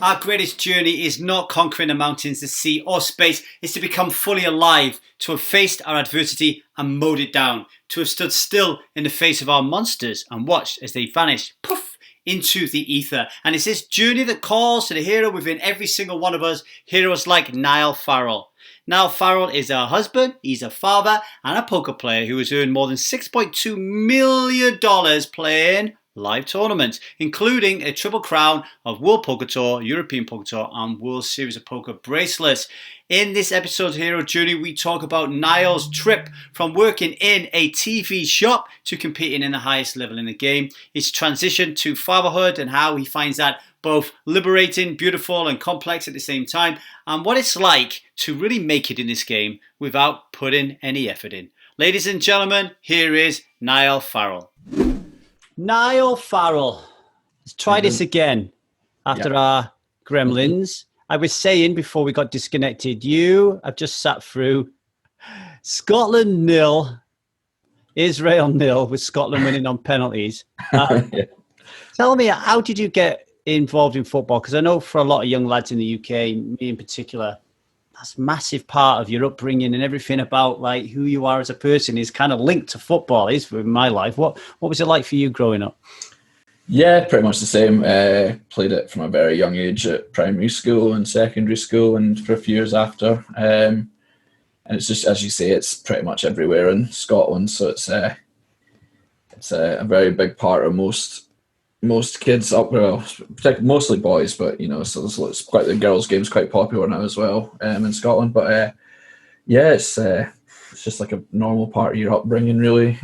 Our greatest journey is not conquering the mountains, the sea or space. It's to become fully alive, to have faced our adversity and mowed it down, to have stood still in the face of our monsters and watched as they vanished, poof, into the ether. And it's this journey that calls to the hero within every single one of us, heroes like Niall Farrell. Niall Farrell is a husband, he's a father and a poker player who has earned more than $6.2 million playing live tournaments, including a triple crown of World Poker Tour, European Poker Tour and World Series of Poker bracelets. In this episode's Hero Journey, we talk about Niall's trip from working in a TV shop to competing in the highest level in the game, his transition to fatherhood and how he finds that both liberating, beautiful and complex at the same time, and what it's like to really make it in this game without putting any effort in. Ladies and gentlemen, here is Niall Farrell. Niall Farrell. Let's try this again after our gremlins. I was saying before we got disconnected, I've just sat through Scotland 0, Israel 0, with Scotland winning on penalties. Tell me, how did you get involved in football? Because I know for a lot of young lads in the UK, me in particular, that's a massive part of your upbringing and everything about like who you are as a person is kind of linked to football. Is for my life. What was it like for you growing up? Yeah, pretty much the same. Played it from a very young age at primary school and secondary school, and for a few years after. And it's just, as you say, it's pretty much everywhere in Scotland. So it's a very big part of most kids up, well, mostly boys, but so it's quite, the girls' game's quite popular now as well in Scotland. But it's just like a normal part of your upbringing, really.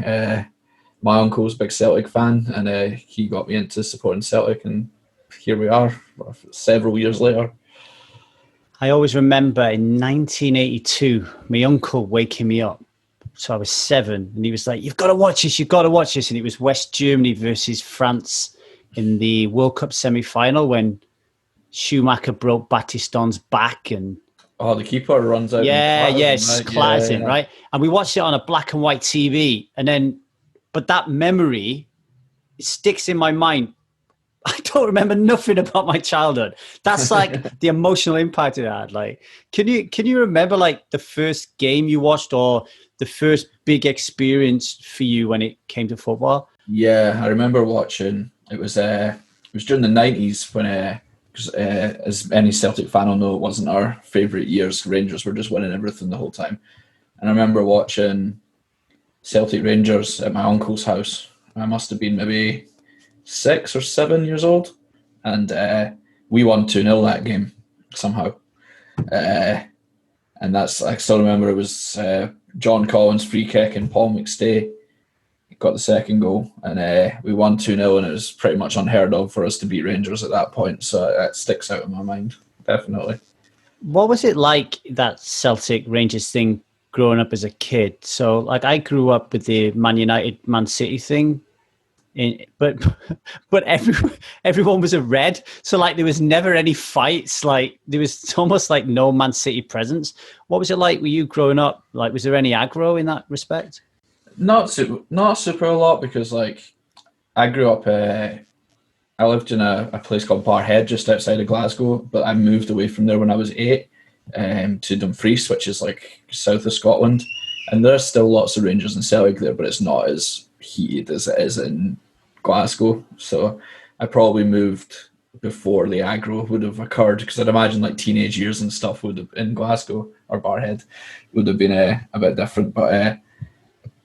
My uncle's a big Celtic fan, and he got me into supporting Celtic, and here we are, several years later. I always remember in 1982, my uncle waking me up. So I was 7, and he was like, "You've got to watch this, and it was West Germany versus France in the World Cup semi-final when Schumacher broke Batiston's back and the keeper runs out. Clazzing, right? And we watched it on a black and white TV, but that memory sticks in my mind. I don't remember nothing about my childhood. That's like the emotional impact it had. Like, can you remember like the first game you watched or the first big experience for you when it came to football? Yeah, I remember watching. It was during the 90s when, as any Celtic fan will know, it wasn't our favourite years. Rangers were just winning everything the whole time. And I remember watching Celtic Rangers at my uncle's house. I must have been maybe 6 or 7 years old. And we won 2-0 that game somehow. And I still remember it was John Collins' free kick and Paul McStay got the second goal, and we won 2-0, and it was pretty much unheard of for us to beat Rangers at that point, so that sticks out in my mind, definitely. What was it like, that Celtic Rangers thing, growing up as a kid? So, like, I grew up with the Man United, Man City thing, but everyone was a red, so, like, there was never any fights, like, there was almost, like, no Man City presence. What was it like with you growing up? Like, was there any aggro in that respect? Not super a lot, because like I grew up, I lived in a place called Barhead just outside of Glasgow, but I moved away from there when I was 8 to Dumfries, which is like south of Scotland, and there's still lots of Rangers and Celtic there, but it's not as heated as it is in Glasgow. So I probably moved before the aggro would have occurred, because I'd imagine like teenage years and stuff would have, in Glasgow or Barhead, would have been a bit different. But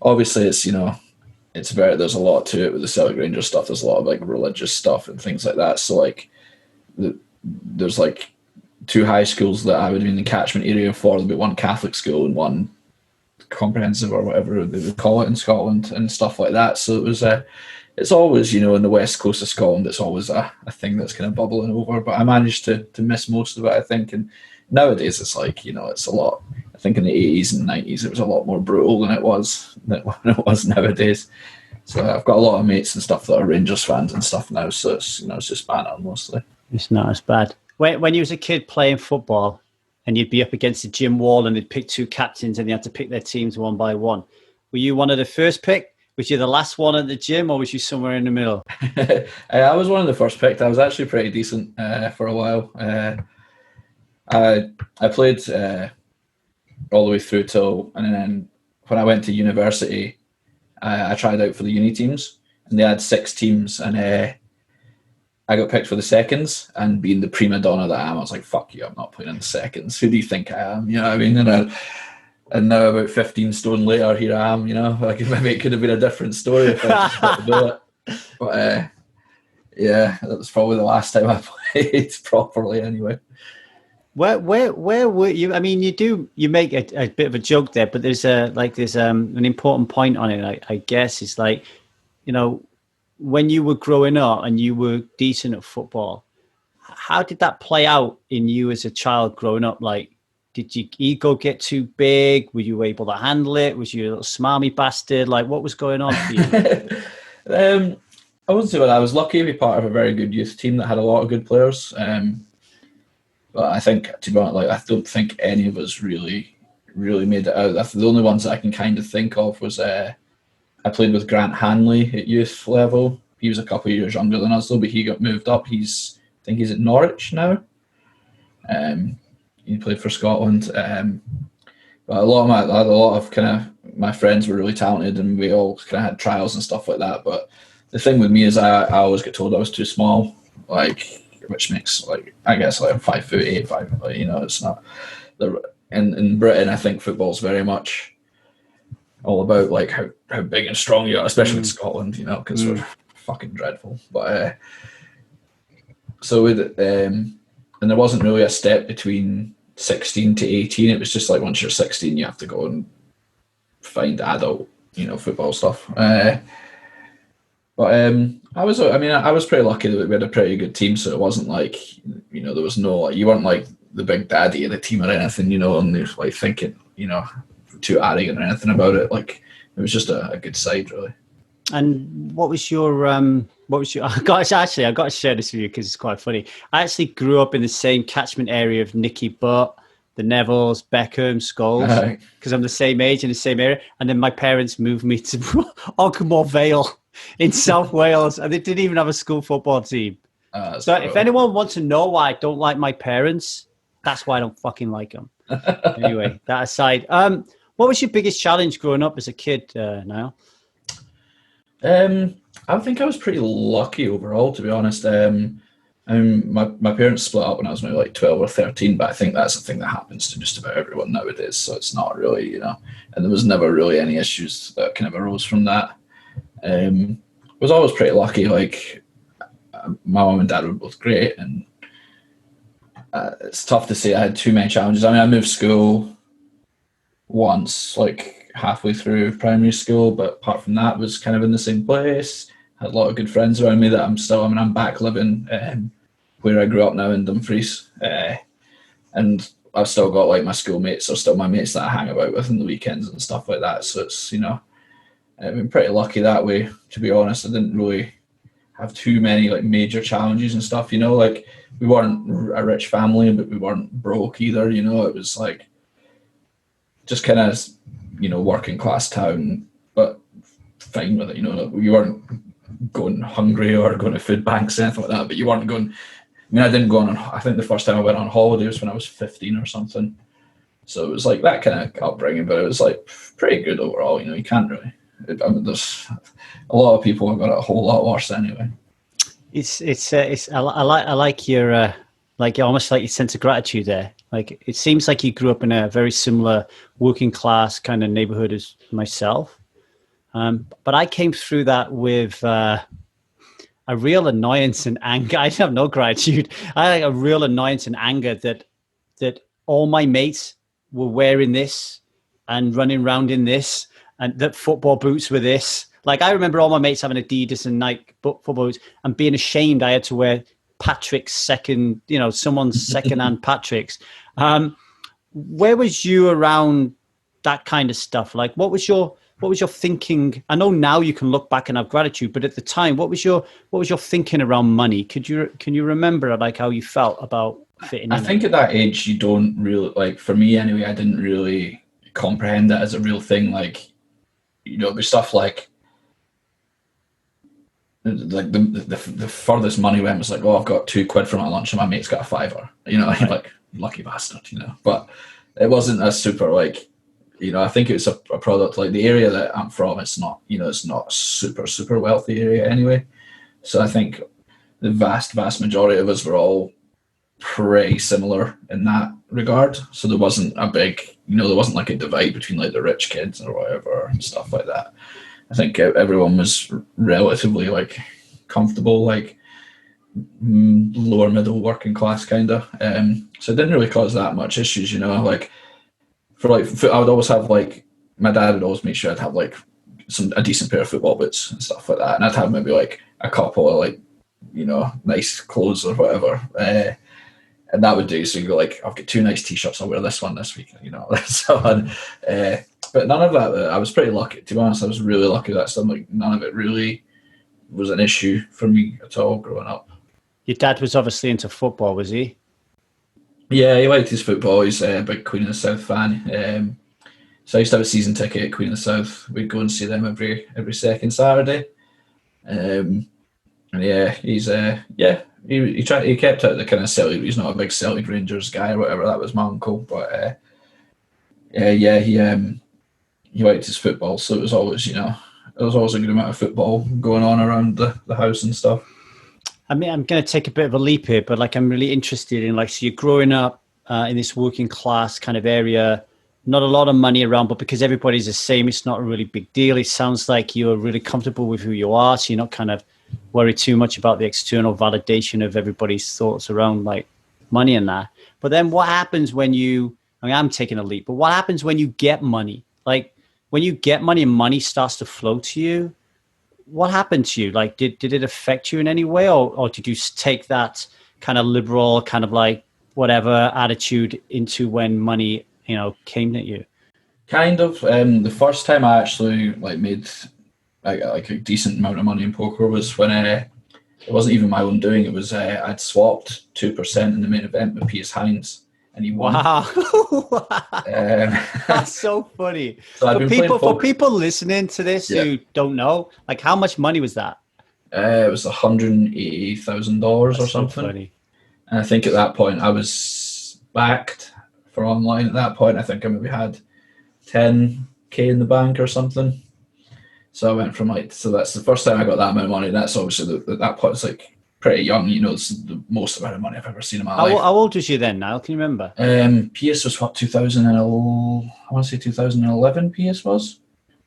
obviously, it's there's a lot to it with the Celtic Rangers stuff. There's a lot of like religious stuff and things like that. So like, there's like 2 high schools that I would be in the catchment area for. There'll be one Catholic school and one comprehensive or whatever they would call it in Scotland and stuff like that. So it was it's always, in the west coast of Scotland, it's always a thing that's kind of bubbling over. But I managed to miss most of it, I think. And nowadays, it's like, it's a lot. I think in the 80s and 90s, it was a lot more brutal than it was nowadays. So I've got a lot of mates and stuff that are Rangers fans and stuff now. So it's, it's just banter mostly. It's not as bad. When you was a kid playing football and you'd be up against the gym wall and they'd pick 2 captains and you had to pick their teams one by one, were you one of the first pick? Was you the last one at the gym, or was you somewhere in the middle? I was one of the first picked. I was actually pretty decent for a while. I played all the way through till, and then when I went to university, I tried out for the uni teams, and they had 6 teams, and I got picked for the seconds. And being the prima donna that I am, I was like, "Fuck you! I'm not playing in the seconds. Who do you think I am?" You know what I mean? And now about 15 stone later, here I am. You know, like maybe it could have been a different story if I just got to do it. But yeah, that was probably the last time I played properly. Anyway. Where were you? I mean, you make a bit of a joke there, but there's an important point on it. I guess it's like, you know, when you were growing up and you were decent at football, how did that play out in you as a child growing up? Like, did your ego get too big? Were you able to handle it? Was you a little smarmy bastard? Like, what was going on for you? I wouldn't say that. I was lucky to be part of a very good youth team that had a lot of good players. But I think, to be honest, like, I don't think any of us really made it out. The only ones that I can kind of think of was I played with Grant Hanley at youth level. He was a couple of years younger than us, though, but he got moved up. I think he's at Norwich now. He played for Scotland. But a lot of kind of my friends were really talented, and we all kind of had trials and stuff like that. But the thing with me is I always get told I was too small, like, which makes, like, I guess, like, I'm 5'8", you know, it's not in Britain. I think football's very much all about, like, how big and strong you are, especially in Scotland, you know, because we're fucking dreadful. But so with and there wasn't really a step between 16 to 18. It was just like, once you're 16, you have to go and find adult, you know, football stuff. But I was pretty lucky that we had a pretty good team, so it wasn't like, you know, there was no, like, you weren't like the big daddy of the team or anything, you know, and you're like thinking, you know, too arrogant or anything about it. Like, it was just a good side, really. And what was your I got to share this with you because it's quite funny. I actually grew up in the same catchment area of Nicky Butt, the Nevilles, Beckham, Scholes, because I'm the same age in the same area. And then my parents moved me to Ogmore Vale in South Wales, and they didn't even have a school football team. So if anyone wants to know why I don't like my parents, that's why I don't fucking like them. Anyway, that aside, what was your biggest challenge growing up as a kid, Niall? I think I was pretty lucky overall, to be honest. My parents split up when I was maybe like 12 or 13, but I think that's a thing that happens to just about everyone nowadays. So it's not really, you know, and there was never really any issues that kind of arose from that. Was always pretty lucky. Like, my mum and dad were both great, and it's tough to say I had too many challenges. I mean, I moved school once, like halfway through primary school, but apart from that, was kind of in the same place. Had a lot of good friends around me that I'm back living where I grew up now in Dumfries, and I've still got, like, my schoolmates are still my mates that I hang about with on the weekends and stuff like that. So it's, you know, I've been pretty lucky that way, to be honest. I didn't really have too many, like, major challenges and stuff, you know, like, we weren't a rich family, but we weren't broke either, you know. It was like just kind of, you know, working class town, but fine with it, you know. You weren't going hungry or going to food banks or anything like that, but you weren't going, I mean, I didn't go on, I think the first time I went on holiday was when I was 15 or something. So it was like that kind of upbringing, but it was like pretty good overall, you know. You can't really, I mean, there's a lot of people have got it a whole lot worse anyway. I like your like, almost like your sense of gratitude there. Like, it seems like you grew up in a very similar working class kind of neighborhood as myself, but I came through that with a real annoyance and anger. I have no gratitude. I had a real annoyance and anger that all my mates were wearing this and running around in this, and that football boots were this. Like, I remember all my mates having Adidas and Nike football boots and being ashamed I had to wear Patrick's second, you know, someone's second-hand Patrick's. Where was you around that kind of stuff? Like, what was your thinking? I know now you can look back and have gratitude, but at the time, what was your thinking around money? Can you remember, like, how you felt about fitting in? I think at that age, you don't really, like, for me anyway, I didn't really comprehend that as a real thing. Like, you know, there's stuff like, like the furthest money went was like, oh, I've got £2 for my lunch and my mate's got a fiver. Right. Like lucky bastard. But it wasn't a super like, I think it's a product like the area that I'm from. It's not, it's not a super wealthy area anyway. So I think the vast majority of us were all pretty similar in that regard. So there wasn't a big, there wasn't like a divide between like the rich kids or whatever and stuff like that. I think everyone was relatively like comfortable, like lower middle working class kind of. So it didn't really cause that much issues, like I would always have like, my dad would always make sure I'd have like a decent pair of football boots and stuff like that. And I'd have maybe like a couple of like, nice clothes or whatever. And that would do. So you go like, I've got 2 nice t-shirts. I'll wear this one this week, so on. But none of that, I was pretty lucky, to be honest. I was really lucky that stuff, like none of it really was an issue for me at all growing up. Your dad was obviously into football, was he? Yeah, he liked his football. He's a big Queen of the South fan. So I used to have a season ticket at Queen of the South. We'd go and see them every second Saturday. And yeah, he's he kept out the kind of Celtic. He's not a big Celtic Rangers guy or whatever. That was my uncle, but he liked his football. So it was always there was always a good amount of football going on around the house and stuff. I mean, I'm going to take a bit of a leap here, but like I'm really interested in like, so you're growing up in this working class kind of area, not a lot of money around, but because everybody's the same, it's not a really big deal. It sounds like you're really comfortable with who you are, so you're not kind of worried too much about the external validation of everybody's thoughts around like money and that. But then what happens when I'm taking a leap, but what happens when you get money? Like when you get money and money starts to flow to you, what happened to you? Like, did it affect you in any way, or did you take that kind of liberal, kind of like whatever attitude into when money, came at you? Kind of. The first time I actually like made like a decent amount of money in poker was when it wasn't even my own doing. It was I'd swapped 2% in the main event with Piers Hines, and he won. Wow, that's so funny. So for people listening to this who don't know, like how much money was that? It was $180,000 or something. So funny. And I think at that point I was backed for online. At that point, I think I maybe had 10K in the bank or something. So I went from so that's the first time I got that amount of money. And that's obviously at that point, it's like pretty young, it's the most amount of money I've ever seen in my life. How old was you then, Niall? Can you remember? PS was what, 2011, I want to say 2011 PS was.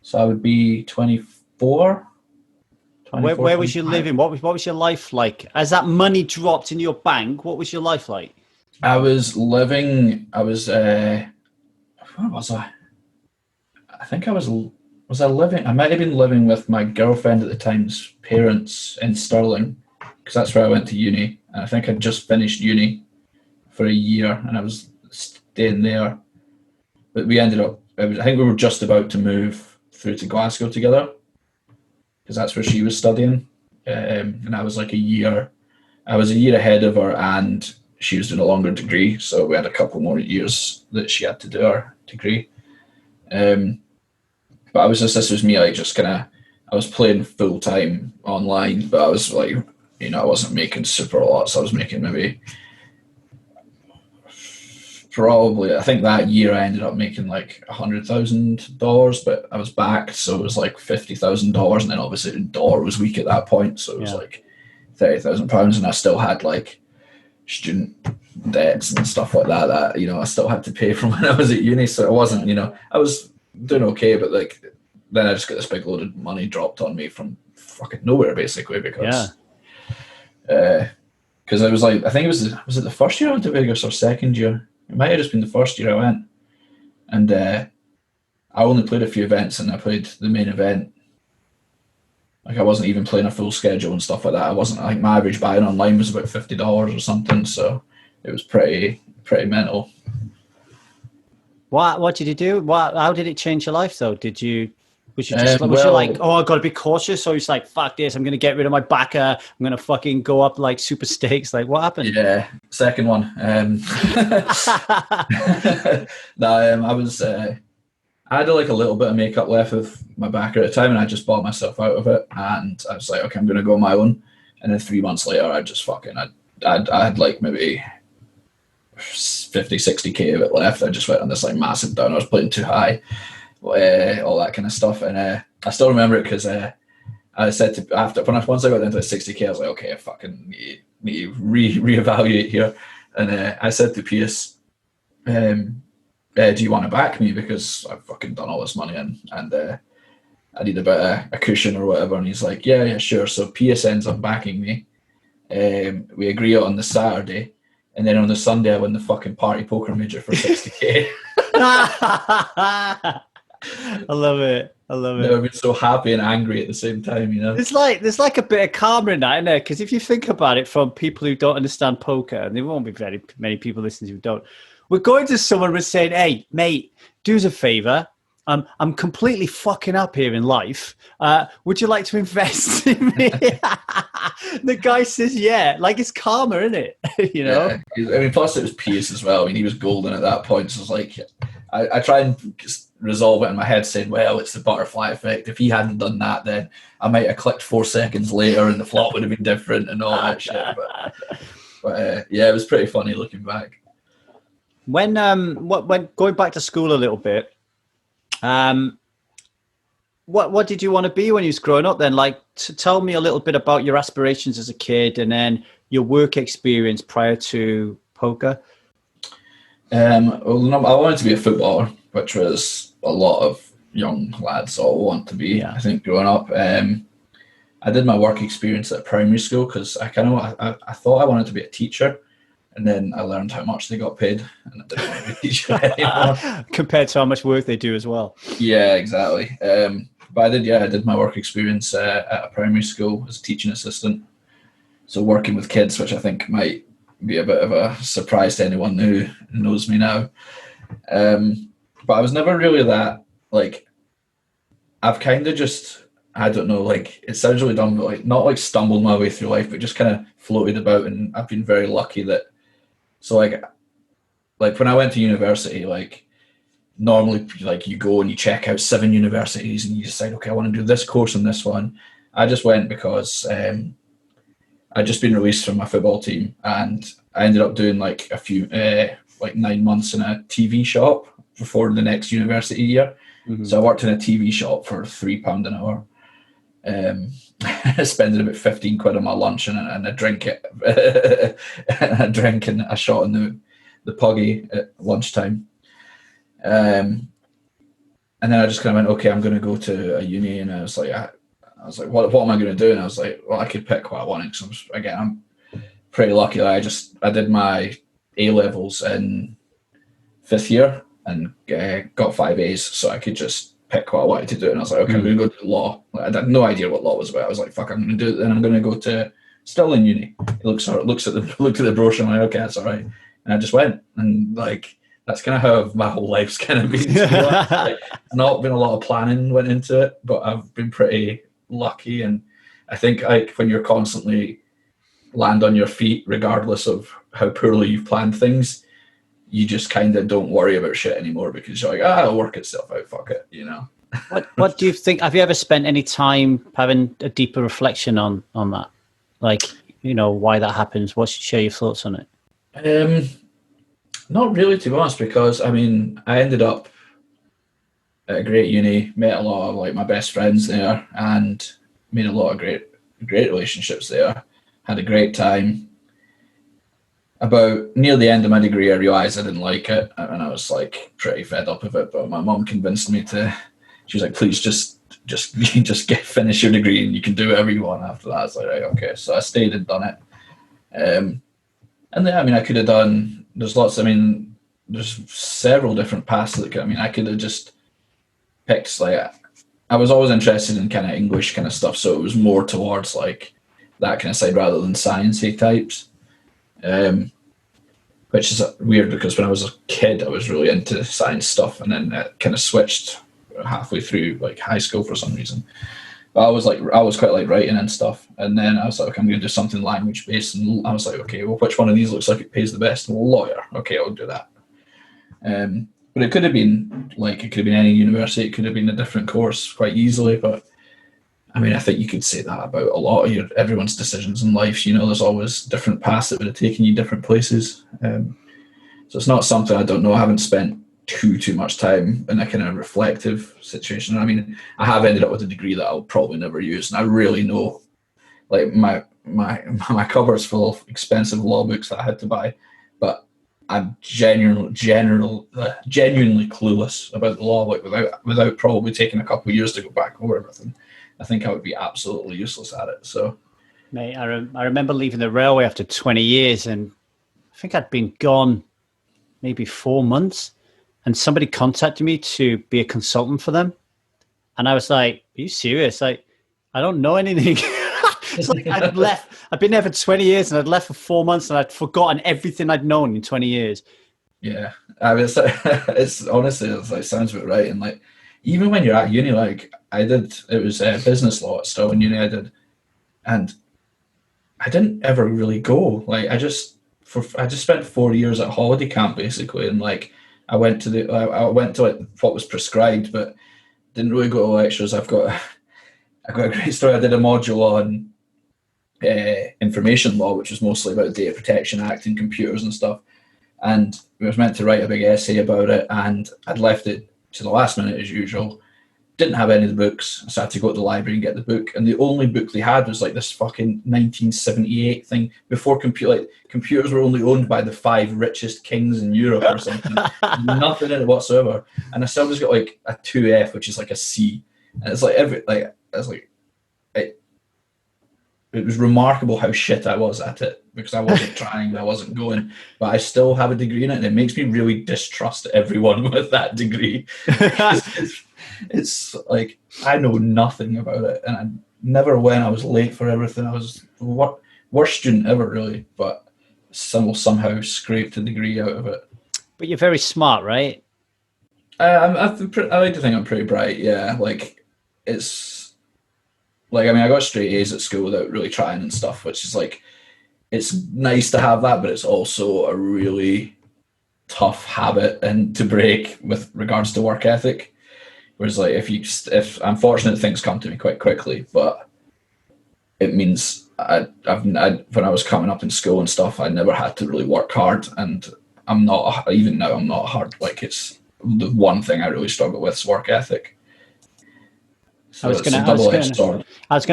So I would be 24. Where was you living? What was your life like? As that money dropped in your bank, what was your life like? Where was I? I think I might have been living with my girlfriend at the time's parents in Stirling, because that's where I went to uni. And I think I'd just finished uni for a year and I was staying there. But we ended up, I think we were just about to move through to Glasgow together, because that's where she was studying. And I was like a year ahead of her, and she was doing a longer degree. So we had a couple more years that she had to do her degree. But this was me, like just I was playing full time online, but I was like, I wasn't making super a lot. So I was making maybe probably, I think that year I ended up making like $100,000, but I was backed. So it was like $50,000. And then obviously the dollar was weak at that point. So it was like £30,000. And I still had like student debts and stuff like that, I still had to pay from when I was at uni. So it wasn't, I was doing okay, but like then I just got this big load of money dropped on me from fucking nowhere, basically, because I was like, I think was it the first year I went to Vegas or second year? It might have just been the first year I went, and I only played a few events, and I played the main event. Like I wasn't even playing a full schedule and stuff like that. I wasn't. I think my average buying online was about $50 or something, so it was pretty mental. What did you do? How did it change your life though? Was you like, oh, I got to be cautious? So it's like, fuck this, I'm going to get rid of my backer. I'm going to fucking go up like super stakes. Like what happened? Yeah, second one. I I had like a little bit of makeup left with my back at the time, and I just bought myself out of it. And I was like, okay, I'm going to go on my own. And then 3 months later, I just fucking, I had like maybe 50, 60K of it left. I just went on this like massive down. I was playing too high, all that kind of stuff. And I still remember it because I said to, once I got into 60K, I was like, okay, I fucking need to reevaluate here. And I said to Pierce, do you want to back me, because I've fucking done all this money and I need a bit of a cushion or whatever. And he's like, yeah, sure. So Pierce ends up backing me. We agree on the Saturday, and then on the Sunday I win the fucking party poker major for 60K. I love it. Never been so happy and angry at the same time, you know. There's like a bit of karma in that, isn't there? Because if you think about it from people who don't understand poker, and there won't be very many people listening who don't, we're going to someone and saying, hey, mate, do us a favor. I'm completely fucking up here in life. Would you like to invest in me? The guy says, yeah. Like, it's karma, isn't it? You know? Yeah. I mean, plus it was Pierce as well. I mean, he was golden at that point. So it's like, I try and just resolve it in my head saying, well, it's the butterfly effect. If he hadn't done that, then I might have clicked 4 seconds later and the flop would have been different and all that shit. But yeah, it was pretty funny looking back. When going back to school a little bit, what did you want to be when you was growing up then? Like, tell me a little bit about your aspirations as a kid and then your work experience prior to poker. Well, I wanted to be a footballer, which was a lot of young lads all want to be, I think, growing up. I did my work experience at primary school because I thought I wanted to be a teacher. And then I learned how much they got paid, and I didn't want to be a teacher anymore. Compared to how much work they do as well. Yeah, exactly. But I did my work experience at a primary school as a teaching assistant. So working with kids, which I think might be a bit of a surprise to anyone who knows me now. But I was never really that, like, I've kind of just, I don't know, like, it sounds really dumb, but like, not like stumbled my way through life, but just kind of floated about, and I've been very lucky that. So like when I went to university, like normally like you go and you check out 7 universities and you decide, okay, I want to do this course and this one. I just went because I'd just been released from my football team, and I ended up doing like a few, like 9 months in a TV shop before the next university year. Mm-hmm. So I worked in a TV shop for £3 an hour. Spending about 15 quid on my lunch and a drink and a shot in the puggy at lunchtime. And then I just kind of went, okay, I'm going to go to a uni, and I was like, what am I going to do? And I was like, well, I could pick what I wanted. So I'm pretty lucky that I did my A-levels in 5th year and got 5 A's, so I could just pick what I wanted to do. And I was like, okay, I'm going to go to law. I had no idea what law was about. I was like, fuck, I'm going to do it. Then I'm going to go to Stirling Uni. He looked at the brochure. I'm like, okay, that's all right. And I just went, and like that's kind of how my whole life's kind of been. Like, not been a lot of planning went into it, but I've been pretty lucky. And I think like when you're constantly land on your feet, regardless of how poorly you've planned things, you just kind of don't worry about shit anymore, because you're like, it'll work itself out, fuck it, you know. What do you think? Have you ever spent any time having a deeper reflection on that? Like, you know, why that happens? Share your thoughts on it? Not really, to be honest, because I mean, I ended up at a great uni, met a lot of like my best friends there, and made a lot of great relationships there. Had a great time. About near the end of my degree, I realised I didn't like it, and I was like pretty fed up of it. But my mum convinced me to. She was like, "Please, just finish your degree, and you can do whatever you want after that." I was like, right, okay. So I stayed and done it. And then, I mean, I could have done. There's lots. I mean, there's several different paths that I could have just picked. Like, I was always interested in kind of English kind of stuff, so it was more towards like that kind of side rather than sciencey types. Which is weird, because when I was a kid I was really into science stuff, and then it kind of switched halfway through like high school for some reason. But I was quite like writing and stuff, and then I was like, okay, I'm going to do something language based, and I was like, okay, well, which one of these looks like it pays the best? Well, lawyer, okay, I'll do that. But it could have been any university. It could have been a different course quite easily. But I mean, I think you could say that about a lot of everyone's decisions in life. You know, there's always different paths that would have taken you different places. So it's not something I don't know. I haven't spent too much time in a kind of reflective situation. I mean, I have ended up with a degree that I'll probably never use, and I really know, like my cupboard's full of expensive law books that I had to buy, but I'm genuinely clueless about the law. Like without probably taking a couple of years to go back over everything, I think I would be absolutely useless at it. So, mate, I remember leaving the railway after 20 years, and I think I'd been gone maybe 4 months, and somebody contacted me to be a consultant for them, and I was like, "Are you serious? Like, I don't know anything." It's like I'd left. I'd been there for 20 years, and I'd left for 4 months, and I'd forgotten everything I'd known in 20 years. Yeah, I mean, it's honestly, it sounds about right. And like, even when you're at uni, like it was business law still in uni. I did, and I didn't ever really go. Like, I just spent 4 years at holiday camp basically, and like I went to like what was prescribed, but didn't really go to lectures. I've got a great story. I did a module on information law, which was mostly about Data Protection Act and computers and stuff. And we was meant to write a big essay about it, and I'd left it to the last minute as usual. Didn't have any of the books, so I had to go to the library and get the book. And the only book they had was like this fucking 1978 thing before computers were only owned by the 5 richest kings in Europe or something. Nothing in it whatsoever. And I still just got like a 2F, which is like a C. And it's like it was remarkable how shit I was at it, because I wasn't trying, I wasn't going, but I still have a degree in it, and it makes me really distrust everyone with that degree. It's like, I know nothing about it, and I never went. I was late for everything. I was the worst student ever, really, but somehow scraped a degree out of it. But you're very smart, right? I like to think I'm pretty bright, yeah. Like, it's like, I mean, I got straight A's at school without really trying and stuff, which is like, it's nice to have that, but it's also a really tough habit and to break with regards to work ethic. Whereas like, if I'm fortunate, things come to me quite quickly, but it means when I was coming up in school and stuff, I never had to really work hard, and even now I'm not hard. Like, it's the one thing I really struggle with is work ethic. So I was going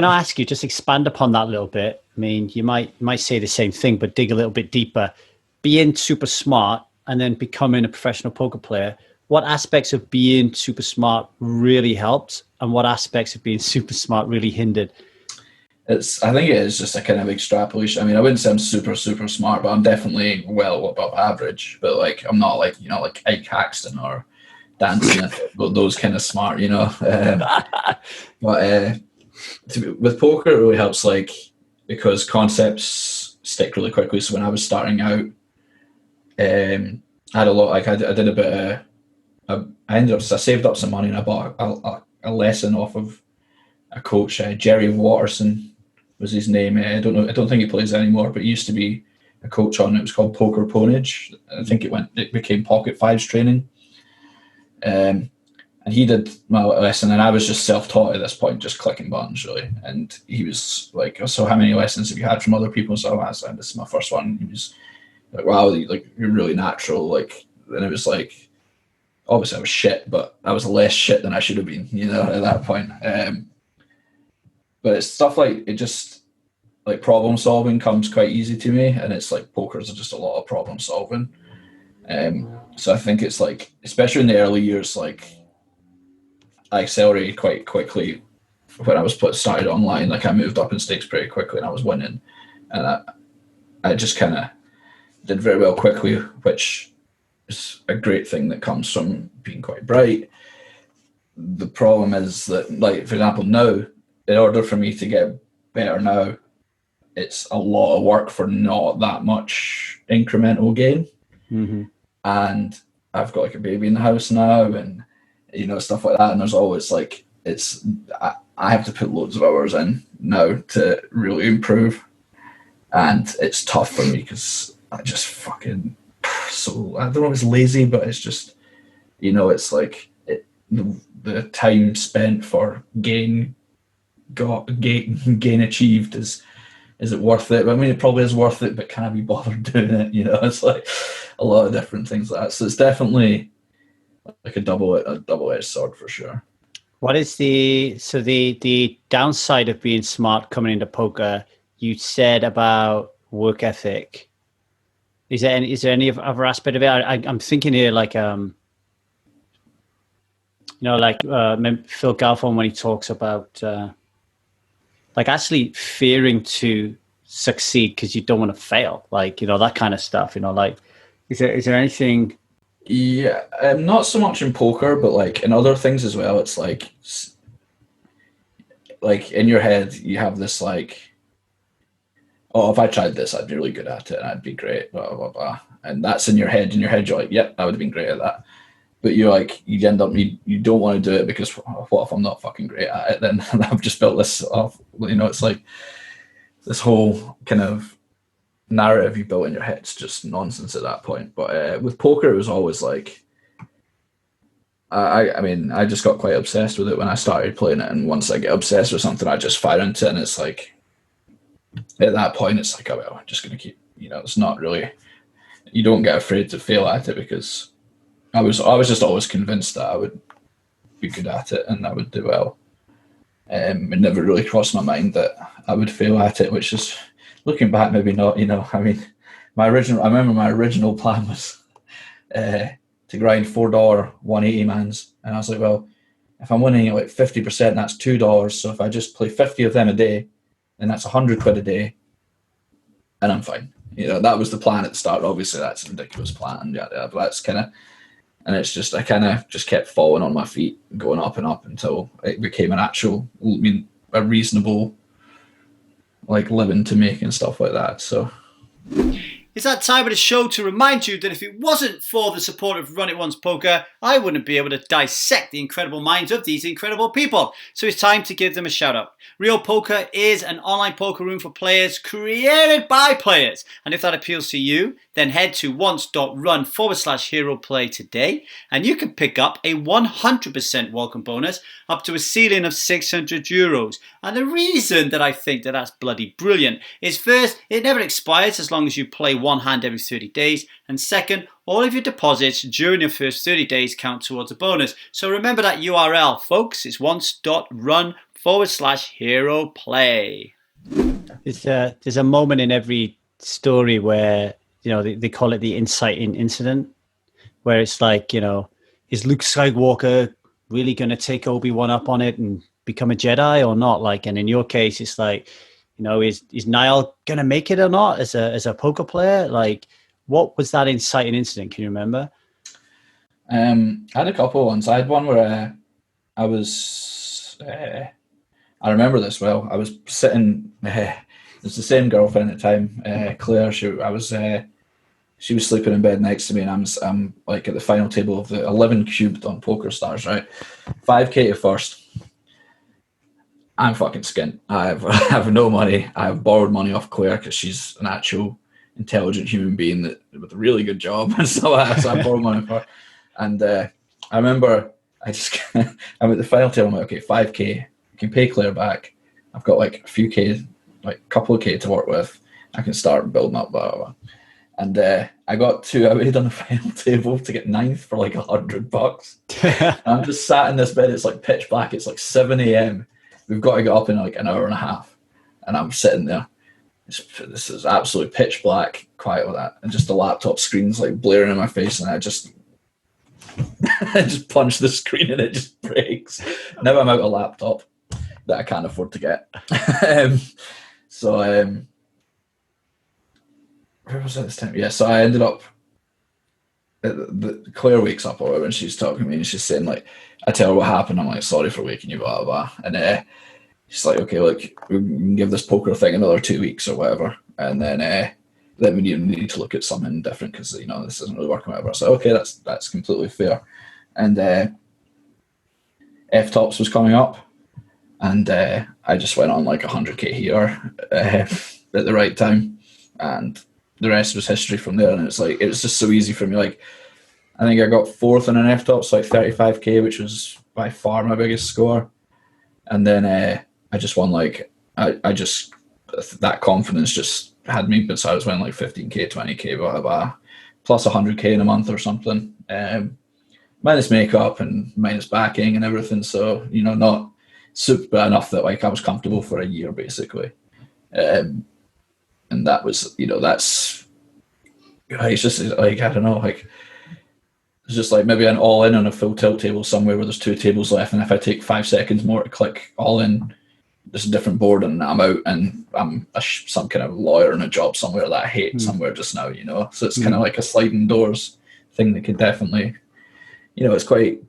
to ask you, just expand upon that a little bit. I mean, you might say the same thing, but dig a little bit deeper. Being super smart and then becoming a professional poker player, what aspects of being super smart really helped, and what aspects of being super smart really hindered? I think it is just a kind of extrapolation. I mean, I wouldn't say I'm super, super smart, but I'm definitely well above average. But like, I'm not like, like Ike Haxton or dancing, but those kind of smart, But with poker, it really helps, like, because concepts stick really quickly. So when I was starting out, I had a lot. Like, I did a bit of. I saved up some money, and I bought a lesson off of a coach, Jerry Watterson was his name. I don't think he plays anymore, but he used to be a coach on it. It was called Poker Ponage. I think it became Pocket Fives training. And he did my lesson, and I was just self-taught at this point, just clicking buttons, really. And he was like, "So how many lessons have you had from other people?" So I said, "This is my first one." He was like, "Wow, like, you're really natural." Like, and it was like, obviously I was shit, but I was less shit than I should have been, at that point. But it's stuff like, it just, like, problem solving comes quite easy to me, and it's like, poker's just a lot of problem solving. So I think it's like, especially in the early years, like, I accelerated quite quickly when I was started online. Like, I moved up in stakes pretty quickly, and I was winning, and I just kind of did very well quickly, which is a great thing that comes from being quite bright. The problem is that, like, for example, now, in order for me to get better now, it's a lot of work for not that much incremental gain. Mm-hmm. And I've got like a baby in the house now, and stuff like that. And there's always like, I have to put loads of hours in now to really improve, and it's tough for me because I just fucking, so I don't know if it's lazy, but it's just, It's like the time spent for gain achieved is it worth it? I mean, it probably is worth it, but can I be bothered doing it? It's like a lot of different things like that. So it's definitely like a double-edged sword for sure. What is the downside of being smart coming into poker? You said about work ethic. Is there any other aspect of it? I'm thinking here like Phil Galfond when he talks about like actually fearing to succeed because you don't want to fail, like that kind of stuff. Like is there anything? Yeah, not so much in poker, but like in other things as well. It's like in your head you have this like, oh, if I tried this, I'd be really good at it and I'd be great, blah, blah, blah. And that's in your head. In your head, you're like, yep, I would have been great at that. But you're like, you end up, you don't want to do it because what if I'm not fucking great at it? Then I've just built this off, it's like this whole kind of narrative you built in your head. It's just nonsense at that point. But with poker, it was always like, I mean, I just got quite obsessed with it when I started playing it. And once I get obsessed with something, I just fire into it. And it's like, at that point, it's like, oh, well, I'm just going to keep, it's not really, you don't get afraid to fail at it because I was just always convinced that I would be good at it and I would do well. It never really crossed my mind that I would fail at it, which is, looking back, maybe not, I mean, I remember my original plan was to grind $4 180 mans. And I was like, well, if I'm winning like 50%, that's $2. So if I just play 50 of them a day, then that's £100 a day. And I'm fine. That was the plan at the start. Obviously, that's a ridiculous plan. Yeah, but that's kind of, and it's just, I kind of just kept falling on my feet, going up and up until it became a reasonable, like, living to make and stuff like that. So it's that time of the show to remind you that if it wasn't for the support of Run It Once Poker, I wouldn't be able to dissect the incredible minds of these incredible people. So it's time to give them a shout out. Real Poker is an online poker room for players created by players. And if that appeals to you, then head to once.run/hero play today and you can pick up a 100% welcome bonus up to a ceiling of €600. And the reason that I think that that's bloody brilliant is first, it never expires as long as you play one hand every 30 days. And second, all of your deposits during your first 30 days count towards a bonus. So remember that URL, folks. It's once.run/hero play. There's a moment in every story where, they call it the inciting incident, where it's like, is Luke Skywalker really going to take Obi-Wan up on it and become a Jedi or not? Like, and in your case, it's like, is Niall going to make it or not as a poker player? Like, what was that inciting incident? Can you remember? I had a couple ones. I had one where I was, I remember this well. I was sitting, it's the same girlfriend at the time, Claire. She was sleeping in bed next to me, and I'm like at the final table of the 11 cubed on Poker Stars, right? 5K to first. I'm fucking skint. I have no money. I have borrowed money off Claire because she's an actual intelligent human being with a really good job, and so I borrowed money for her. And I remember I'm at the final table. I'm like, okay, 5K. I can pay Claire back. I've got like a few K, like a couple of K to work with. I can start building up, blah, blah, blah. And I made on the final table to get ninth for like $100. I'm just sat in this bed. It's like pitch black. It's like 7 a.m. We've got to get up in like an hour and a half. And I'm sitting there. This is absolutely pitch black, quiet with that. And just the laptop screen's like blaring in my face. And I just punch the screen and it just breaks. Now I'm out of laptop that I can't afford to get. Where was I this time? Yeah, so I ended up, Claire wakes up or whatever, and she's talking to me and she's saying, like, I tell her what happened. I'm like, sorry for waking you, blah, blah, blah. And she's like, okay, look, we can give this poker thing another 2 weeks or whatever. And then we need to look at something different because, this isn't really working, whatever. So, okay, that's completely fair. And F-Tops was coming up. And I just went on like 100K here at the right time. And the rest was history from there. And it was just so easy for me. Like, I think I got fourth in an F-top, so like 35k, which was by far my biggest score. And then I just won like, I just, that confidence just had me, but so I was winning like 15k, 20k, blah, blah, blah, plus 100k in a month or something. Minus makeup and minus backing and everything. So, you know, not super enough that like I was comfortable for a year basically. And that was, you know, that's, it's just like, I don't know, like, it's just like maybe an all in on a full tilt table somewhere where there's 2 tables left. And if I take 5 seconds more to click all in, there's a different board and I'm out and I'm some kind of lawyer in a job somewhere that I hate somewhere just now, you know? So it's kind of like a sliding doors thing that could definitely, you know, it's quite,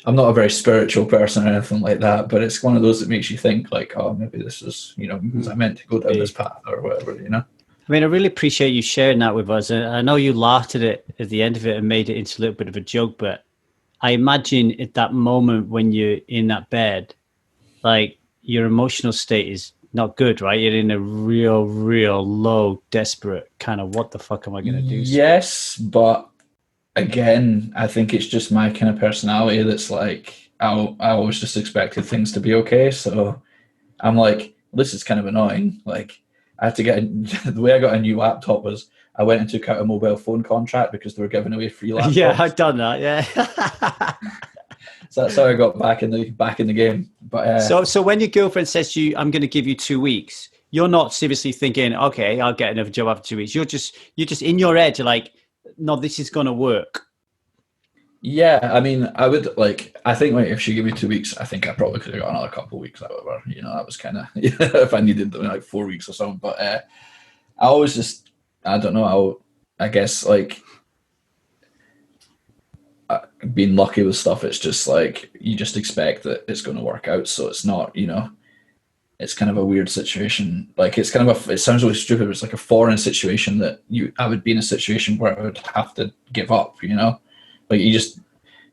I'm not a very spiritual person or anything like that, but it's one of those that makes you think like, oh, maybe this is, you know, was I meant to go down this path or whatever, you know? I mean, I really appreciate you sharing that with us. I know you laughed at it at the end of it and made it into a little bit of a joke, but I imagine at that moment when you're in that bed, like your emotional state is not good, right? You're in a real low, desperate kind of what the fuck am I going to do? Yes, but again, I think it's just my kind of personality that's like, I always just expected things to be okay. So I'm like, this is kind of annoying. Like, I had to get the way I got a new laptop was I went and took out a mobile phone contract because they were giving away free laptops. Yeah, I've done that. Yeah. So that's how I got back in the game. But so when your girlfriend says to you, "I'm going to give you 2 weeks," you're not seriously thinking, "Okay, I'll get another job after 2 weeks." You're just in your head. You're like, "No, this is going to work." Yeah, I mean, I would like. I think like if she gave me 2 weeks, I think I probably could have got another couple of weeks. However, you know, that was kind of if I needed like 4 weeks or something. But I always just, I don't know. I guess like being lucky with stuff. It's just like you just expect that it's going to work out. So it's not, you know, it's kind of a weird situation. Like it's kind of it sounds really stupid, but it's like a foreign situation that I would be in a situation where I would have to give up. You know. Like you just,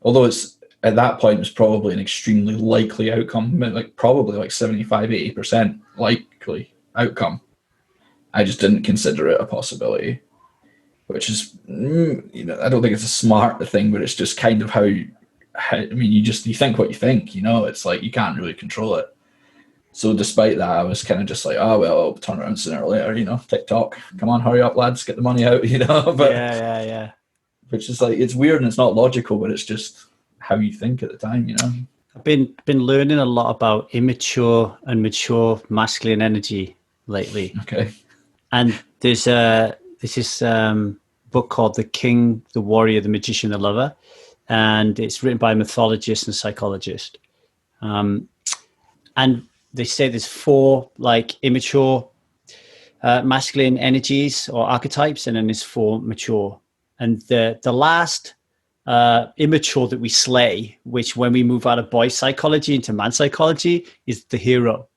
although it's at that point it was probably an extremely likely outcome, like probably like 75, 80% likely outcome. I just didn't consider it a possibility, which is, you know, I don't think it's a smart thing, but it's just kind of how I mean, you think what you think, you know, it's like you can't really control it. So despite that, I was kind of just like, oh, well, I'll turn around sooner or later, you know, TikTok, come on, hurry up, lads, get the money out, you know. But yeah. Which is like, it's weird and it's not logical, but it's just how you think at the time, you know? I've been learning a lot about immature and mature masculine energy lately. Okay. And there's this book called The King, the Warrior, the Magician, the Lover. And it's written by a mythologist and psychologist. And they say there's 4 like immature masculine energies or archetypes, and then there's 4 mature. And the last immature that we slay, which when we move out of boy psychology into man psychology, is the hero,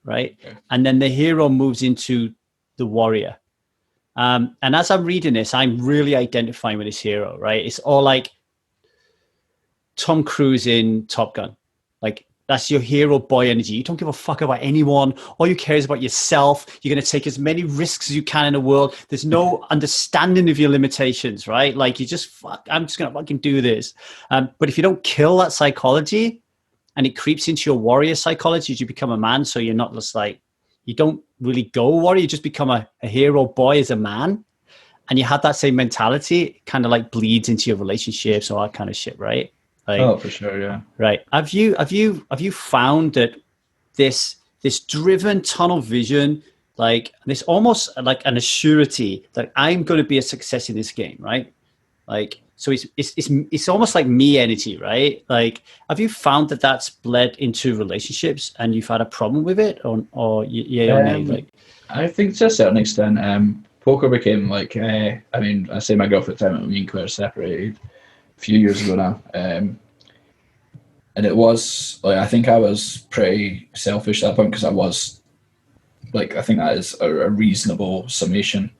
right? Okay. And then the hero moves into the warrior. And as I'm reading this, I'm really identifying with this hero, right? It's all like Tom Cruise in Top Gun. Like, that's your hero boy energy. You don't give a fuck about anyone. All you care is about yourself. You're going to take as many risks as you can in the world. There's no understanding of your limitations, right? Like you just, I'm just going to fucking do this. But if you don't kill that psychology and it creeps into your warrior psychology, you become a man. So you're not just like, you don't really go warrior. You just become a hero boy as a man. And you have that same mentality, it kind of like bleeds into your relationships, all that kind of shit, right? Like, oh, for sure, yeah. Right. Have you found that this driven tunnel vision, like this almost like an assurity that I'm going to be a success in this game, right? Like, so it's almost like me energy, right? Like, have you found that that's bled into relationships and you've had a problem with it, or yeah or nay? Like, I think to a certain extent, poker became like, I mean, I say my girlfriend at the time, me and Claire separated few years ago now, and it was like I think I was pretty selfish at that point because I was like, I think that is a reasonable summation,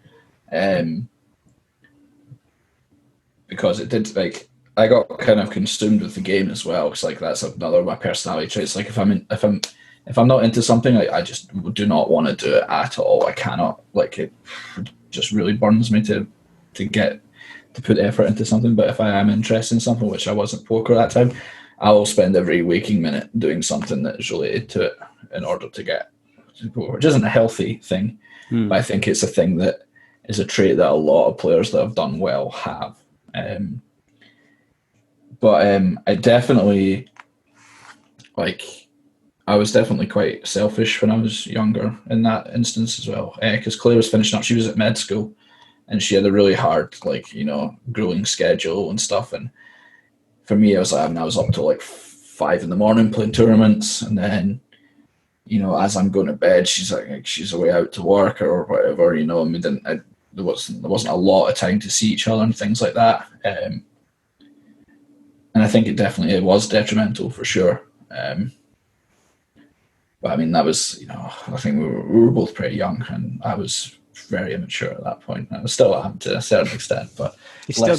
because it did, like, I got kind of consumed with the game as well, because like that's another of my personality traits. Like if I'm not into something, I just do not want to do it at all. I cannot, like, it just really burns me to get to put effort into something. But if I am interested in something, which I wasn't poker at that time, I will spend every waking minute doing something that is related to it in order to get to poker, which isn't a healthy thing. But I think it's a thing that is a trait that a lot of players that have done well have. I definitely, I was definitely quite selfish when I was younger in that instance as well. Because Claire was finishing up, she was at med school, and she had a really hard, grueling schedule and stuff. And for me, I was up till 5 a.m. playing tournaments, and then, as I'm going to bed, she's away out to work or whatever. There wasn't a lot of time to see each other and things like that. And I think it was detrimental for sure. But I mean, that was, I think we were both pretty young, and I was very immature at that point. I still am to a certain extent, but you still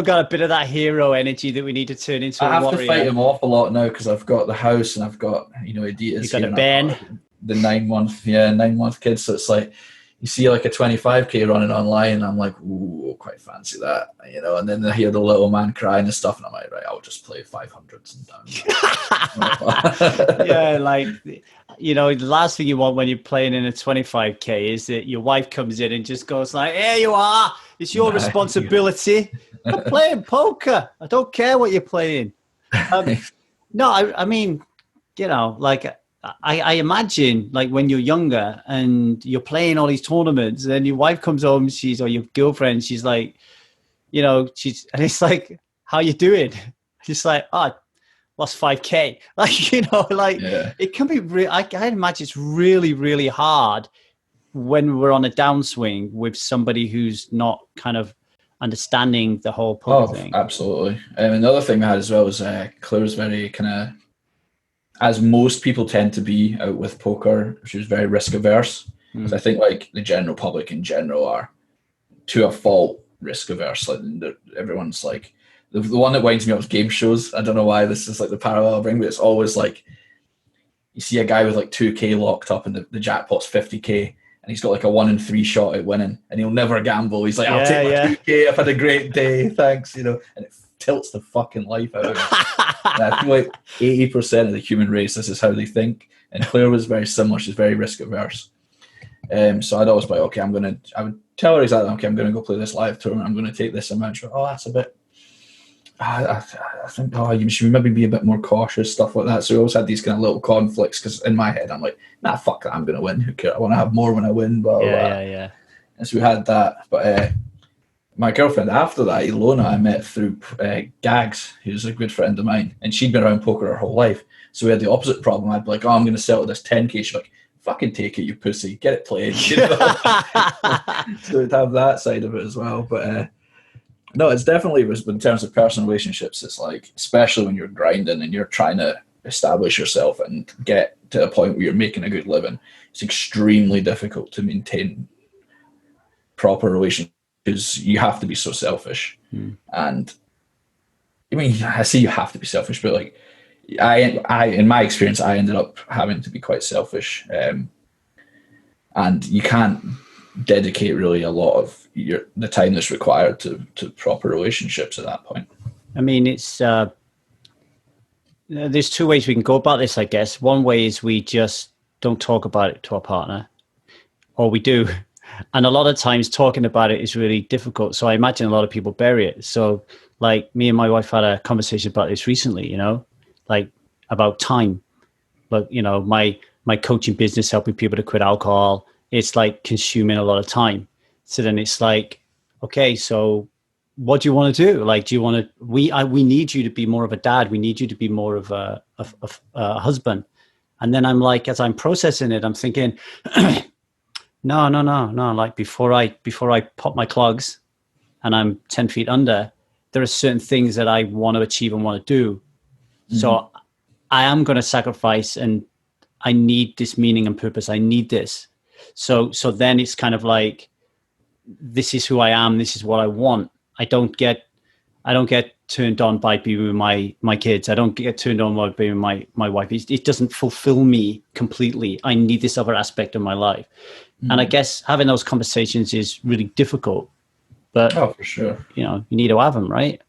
got a bit of that hero energy that we need to turn into. I have to fight him off a lot now because I've got the house and I've got Adidas. You've got a Ben, the 9-month kid. So it's like you see a 25k running online, and I'm like, ooh, quite fancy that, And then I hear the little man crying and stuff, and I'm like, right, I'll just play 500s and down. Yeah, the last thing you want when you're playing in a 25k is that your wife comes in and just goes like, "Here you are, it's your responsibility. I'm playing poker. I don't care what you're playing." No, I mean, I imagine when you're younger and you're playing all these tournaments, and then your wife comes home, or your girlfriend, she's like, and it's like, "How you doing?" She's like, "Oh, lost 5k." Yeah. It can be I imagine it's really, really hard when we're on a downswing with somebody who's not kind of understanding the whole poker thing. Absolutely. Another thing I had as well was Claire was very kind of, as most people tend to be out with poker, she was very risk averse. Because I think the general public in general are, to a fault, risk averse. Everyone's the one that winds me up is game shows. I don't know why this is the parallel I bring, but it's always you see a guy with 2k locked up and the jackpot's 50k, and he's got a 1 in 3 shot at winning, and he'll never gamble. He's like, "I'll take my 2k. I've had a great day, thanks." And it tilts the fucking life out of him. And I feel 80% of the human race, this is how they think. And Claire was very similar. She's very risk averse. So I'd always be like, okay, I would tell her exactly, okay, I'm going to go play this live tournament. I'm going to take this amount. She'd go, "Oh, that's a bit, I think, you should maybe be a bit more cautious," stuff like that. So we always had these kind of little conflicts, because in my head, I'm like, "Nah, fuck that, I'm going to win. Who cares? I want to have more when I win." Blah, blah, blah. Yeah. And so we had that. But my girlfriend after that, Ilona, I met through Gags, who's a good friend of mine, and she'd been around poker her whole life. So we had the opposite problem. I'd be like, "Oh, I'm going to settle this 10k. She's like, "Fucking take it, you pussy. Get it played." So we'd have that side of it as well. But no, it's definitely, in terms of personal relationships, it's especially when you're grinding and you're trying to establish yourself and get to a point where you're making a good living, it's extremely difficult to maintain proper relationships, because you have to be so selfish. And I mean, I say you have to be selfish, but I in my experience, I ended up having to be quite selfish, and you can't dedicate really a lot of the time that's required to proper relationships at that point. I mean, it's there's two ways we can go about this, I guess. One way is we just don't talk about it to our partner, or we do, and a lot of times talking about it is really difficult. So I imagine a lot of people bury it. So me and my wife had a conversation about this recently, about time. My coaching business, helping people to quit alcohol, it's consuming a lot of time. So then it's okay, so what do you want to do? Do you want to, we need you to be more of a dad. We need you to be more of a husband. And then I'm as I'm processing it, I'm thinking, no. Before I pop my clogs and I'm 10 feet under, there are certain things that I want to achieve and want to do. Mm-hmm. So I am going to sacrifice, and I need this meaning and purpose. I need this. So then it's kind of this is who I am. This is what I want. I don't get turned on by being with my kids. I don't get turned on by being with my wife. It doesn't fulfill me completely. I need this other aspect of my life. Mm. And I guess having those conversations is really difficult. But Oh, for sure. you need to have them, right?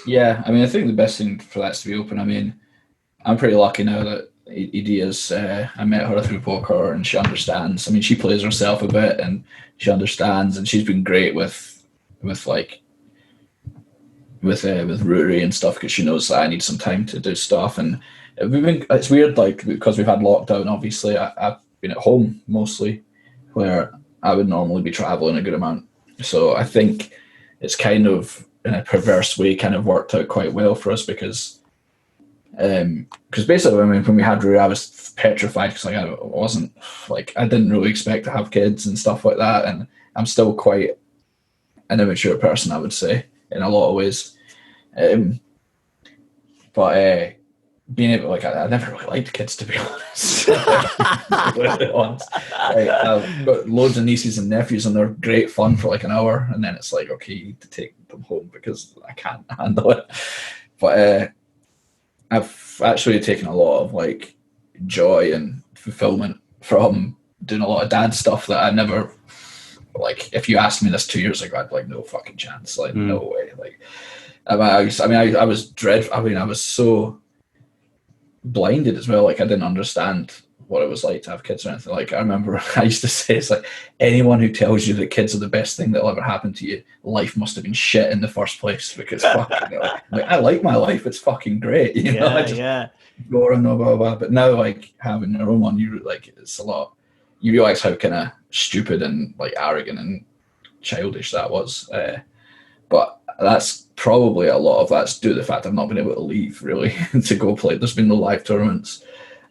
Yeah, I mean, I think the best thing for that is to be open. I mean, I'm pretty lucky now that Edia's, I met her through poker and she understands. I mean, she plays herself a bit and she understands, and she's been great with like with Ruri and stuff, because she knows that I need some time to do stuff. And it's weird, like, because we've had lockdown, obviously I've been at home mostly, where I would normally be traveling a good amount. So I think it's kind of, in a perverse way, kind of worked out quite well for us, because basically, I mean, when we had Rui, I was petrified, because like I wasn't, like, I didn't really expect to have kids and stuff like that, and I'm still quite an immature person, I would say, in a lot of ways. But being able, like, I never really liked kids, to be honest. I've got loads of nieces and nephews, and they're great fun for like an hour, and then it's like, okay, you need to take them home because I can't handle it. But I've actually taken a lot of like joy and fulfillment from doing a lot of dad stuff that I never, like, if you asked me this 2 years ago, I'd be like, no fucking chance, like no way. Like, I was dreadful. I mean, I was so blinded as well. Like, I didn't understand what it was like to have kids or anything. Like, I remember I used to say, it's like, anyone who tells you that kids are the best thing that'll ever happen to you, life must have been shit in the first place, because fucking, like, I like my life. It's fucking great. You know, I just go around, blah, blah, blah. But now, like, having your own one, you like, it's a lot. You realize how kind of stupid and like arrogant and childish that was. But that's probably, a lot of that's due to the fact I've not been able to leave, really, to go play. There's been no live tournaments.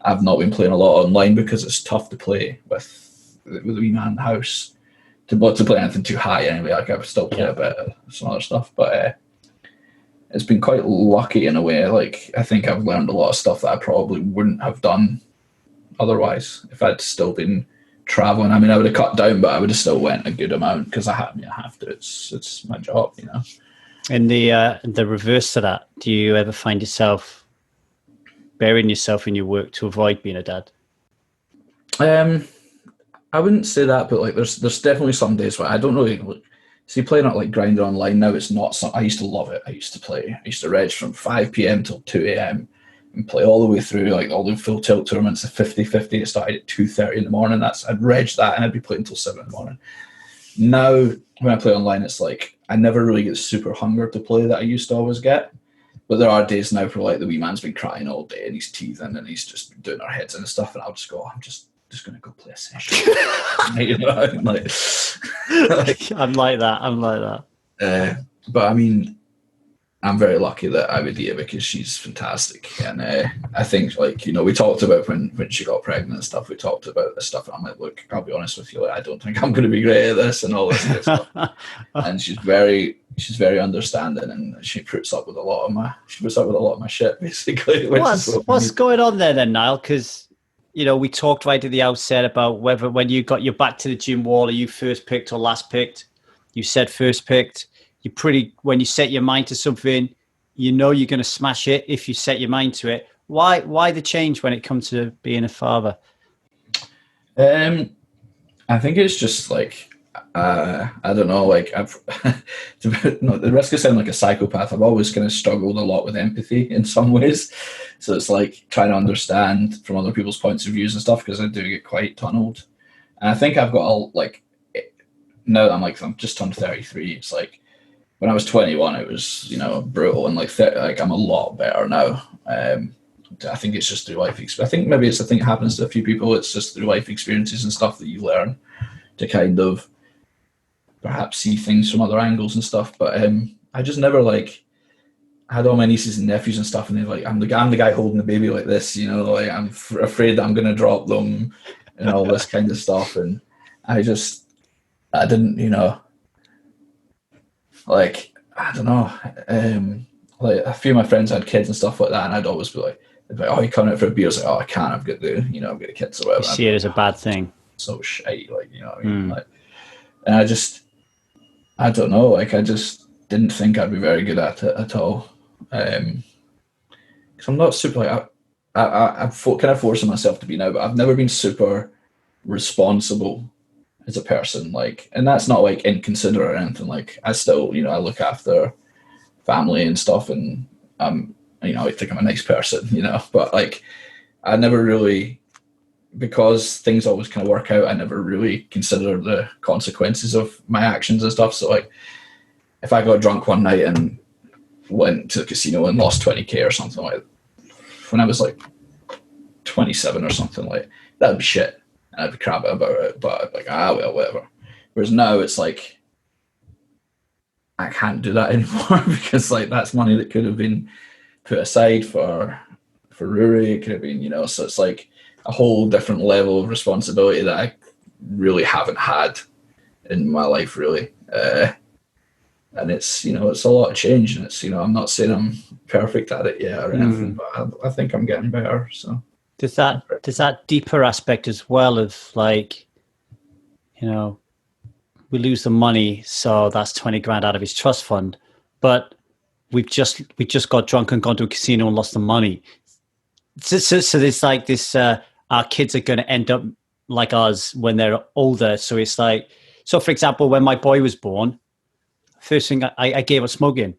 I've not been playing a lot online because it's tough to play with the wee man in the house. To play anything too high anyway. Like, I still play a bit of some other stuff, but it's been quite lucky in a way. Like, I think I've learned a lot of stuff that I probably wouldn't have done otherwise if I'd still been traveling. I mean, I would have cut down, but I would have still went a good amount, because I have to. It's my job, you know. And the reverse to that, do you ever find yourself burying yourself in your work to avoid being a dad? I wouldn't say that, but like, there's definitely some days where I don't really see playing at like Grindr online now. It's not some. I used to love it. I used to reg from 5 p.m. till 2 a.m. and play all the way through, like, all the full tilt tournaments, the 50-50. It started at 2:30 in the morning. I'd reg that, and I'd be playing until 7 in the morning. Now, when I play online, it's like I never really get super hunger to play that I used to always get. But there are days now where, like, the wee man's been crying all day and he's teething and he's just doing our heads in and stuff, and I'll just go, I'm just going to go play a session. You know, I'm like I'm like that. But I mean, I'm very lucky that I would Dia, because she's fantastic. And I think, like, you know, we talked about when she got pregnant and stuff, we talked about this stuff, and I'm like, look, I'll be honest with you, like, I don't think I'm going to be great at this and all this kind of stuff. And she's very understanding, and she puts up with a lot of my shit, basically. What's going on there then, Niall? Because, you know, we talked right at the outset about whether, when you got your back to the gym wall, are you first picked or last picked? You said first picked. When you set your mind to something, you know you're going to smash it if you set your mind to it. Why the change when it comes to being a father? I think it's just like, I don't know, like, the risk of sounding like a psychopath, I've always kind of struggled a lot with empathy in some ways. So it's like trying to understand from other people's points of views and stuff, because I do get quite tunneled. And I think I've got now that I'm just turned 33, it's like, when I was 21, it was, you know, brutal, and like I'm a lot better now. I think it's just through life experience. I think maybe it's a thing that happens to a few people. It's just through life experiences and stuff that you learn to kind of perhaps see things from other angles and stuff. But I just never, like, I had all my nieces and nephews and stuff, and they're like, I'm the guy holding the baby like this, you know, like, I'm afraid that I'm going to drop them and all this kind of stuff. And I didn't, you know, like, I don't know, like, a few of my friends had kids and stuff like that, and I'd always be like, oh, you coming out for a beer? I was like, oh, I can't, I've got kids or whatever. You see it as a bad thing. So shite, like, you know what I mean? Like, and I don't know, like, I just didn't think I'd be very good at it at all. Because I'm not super, like, I'm kind of forcing myself to be now, but I've never been super responsible as a person, like, and that's not like inconsiderate or anything. Like, I still, I look after family and stuff, and I think I'm a nice person, but like, I never really, because things always kind of work out, I never really consider the consequences of my actions and stuff. So like, if I got drunk one night and went to the casino and lost 20k or something, like when I was like 27 or something, like that would be shit. And I'd be crap about it, but I'd be like, well, whatever. Whereas now it's like, I can't do that anymore because like that's money that could have been put aside for Rory. It could have been, so it's like a whole different level of responsibility that I really haven't had in my life, really. And it's, it's a lot of change, and it's, I'm not saying I'm perfect at it yet or anything, but I think I'm getting better. So does that deeper aspect as well of like, we lose the money, so that's 20 grand out of his trust fund, but we just got drunk and gone to a casino and lost the money. So there's like this, our kids are going to end up like us when they're older. So it's like, so for example, when my boy was born, first thing I gave up smoking.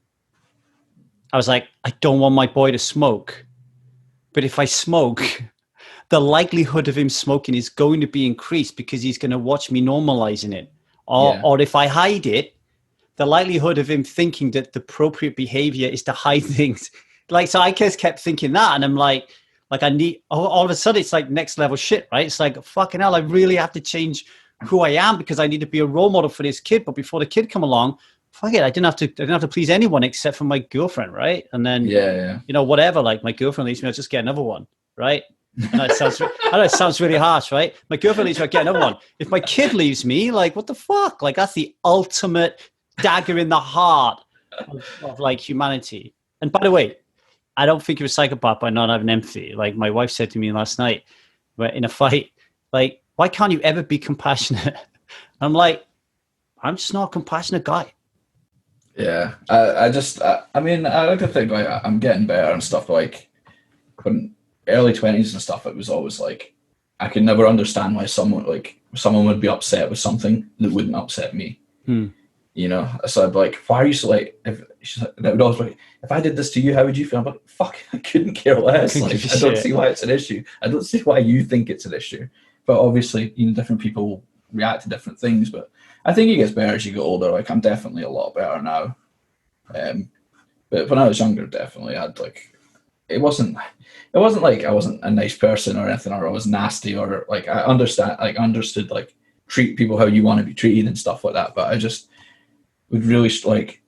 I was like, I don't want my boy to smoke, but if I smoke, the likelihood of him smoking is going to be increased because he's going to watch me normalizing it. Or if I hide it, the likelihood of him thinking that the appropriate behavior is to hide things. Like, so I just kept thinking that. And I'm like I need, all of a sudden it's like next level shit, right? It's like, fucking hell, I really have to change who I am because I need to be a role model for this kid. But before the kid come along, fuck it, I didn't have to please anyone except for my girlfriend, right? And then, whatever, like my girlfriend leaves me, I'll just get another one, right? I know it sounds really harsh, right? My girlfriend leaves me, I get another one. If my kid leaves me, like, what the fuck? Like, that's the ultimate dagger in the heart of like humanity. And by the way, I don't think you're a psychopath by not having empathy. Like my wife said to me last night, in a fight, like, why can't you ever be compassionate? I'm like, I'm just not a compassionate guy. Yeah, I like to think like I'm getting better and stuff. Like when early 20s and stuff, it was always like I could never understand why someone would be upset with something that wouldn't upset me. So I'd be like, why are you so like? That would always be like, if I did this to you, how would you feel? I'm like, fuck, I couldn't care less. Like, I don't see why it's an issue. I don't see why you think it's an issue. But obviously, different people react to different things. But I think it gets better as you get older. Like, I'm definitely a lot better now. But when I was younger, definitely, I'd like, it wasn't like I wasn't a nice person or anything, or I was nasty, or like I understood like treat people how you want to be treated and stuff like that. But I just would really like,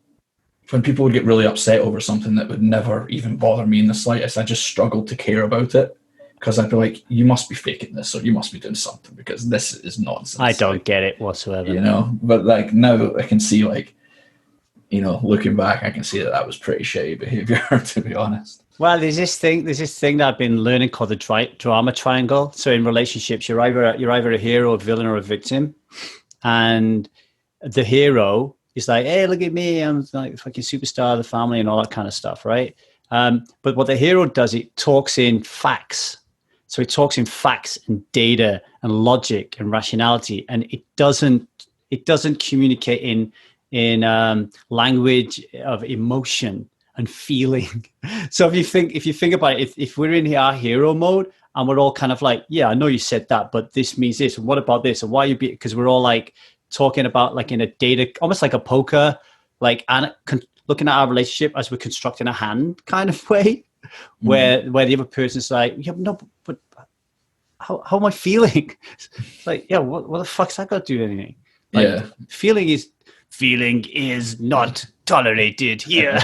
when people would get really upset over something that would never even bother me in the slightest, I just struggled to care about it. Because I'd be like, you must be faking this, or you must be doing something, because this is nonsense. I don't get it whatsoever. But like now I can see, like, looking back, I can see that was pretty shitty behavior, to be honest. Well, there's this thing that I've been learning called the drama triangle. So in relationships, you're either a hero, a villain, or a victim. And the hero is like, hey, look at me, I'm like fucking superstar of the family and all that kind of stuff, right? But what the hero does, it talks in facts. So it talks in facts and data and logic and rationality, and it doesn't communicate in language of emotion and feeling. So if you think about it, if we're in our hero mode and we're all kind of like, yeah, I know you said that, but this means this, and what about this, and why you be, because we're all like talking about like in a data, almost like a poker, like looking at our relationship as we're constructing a hand kind of way, where the other person's like, yeah, no, but how am I feeling? Like, yeah, what the fuck's that got to do with anything? Like, feeling is not tolerated here.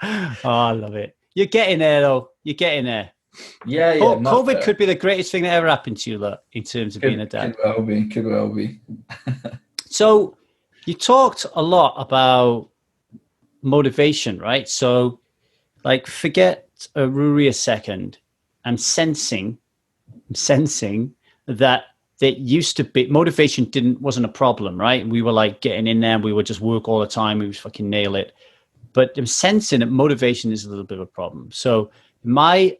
Oh, I love it. You're getting there, though. You're getting there. Yeah. COVID could be the greatest thing that ever happened to you, look, in terms of being a dad. Could well be. So you talked a lot about motivation, right? So, like, forget Ruri a second. I'm sensing that used to be motivation wasn't a problem, right? We were like getting in there, we would just work all the time, we would fucking nail it. But I'm sensing that motivation is a little bit of a problem. So my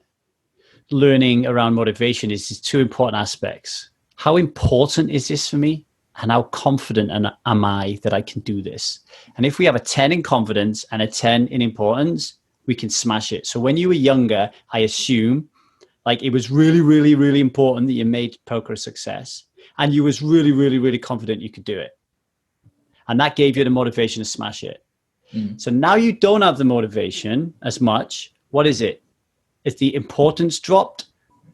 learning around motivation is two important aspects. how important is this for me? And how confident am I that I can do this? And if we have a 10 in confidence and a 10 in importance, we can smash it. So when you were younger, I assume like it was really, really, really important that you made poker a success, and you was really, really, really confident you could do it. And that gave you the motivation to smash it. So now you don't have the motivation as much. What is it? Is the importance dropped,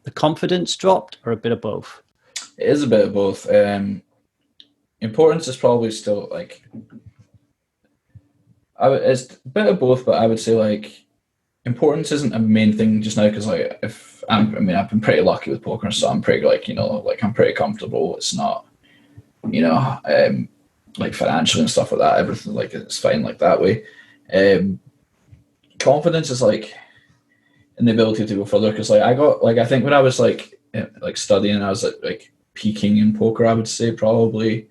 the confidence dropped, or a bit of both? It is a bit of both. Importance is probably still like, it's a bit of both, but I would say like importance isn't a main thing just now, because like I've been pretty lucky with poker, so I'm pretty like, I'm pretty comfortable. It's not, like financially and stuff like that, everything like it's fine like that way. Confidence is like in the ability to go further, because like I think when I was like studying, I was like peaking in poker, I would say probably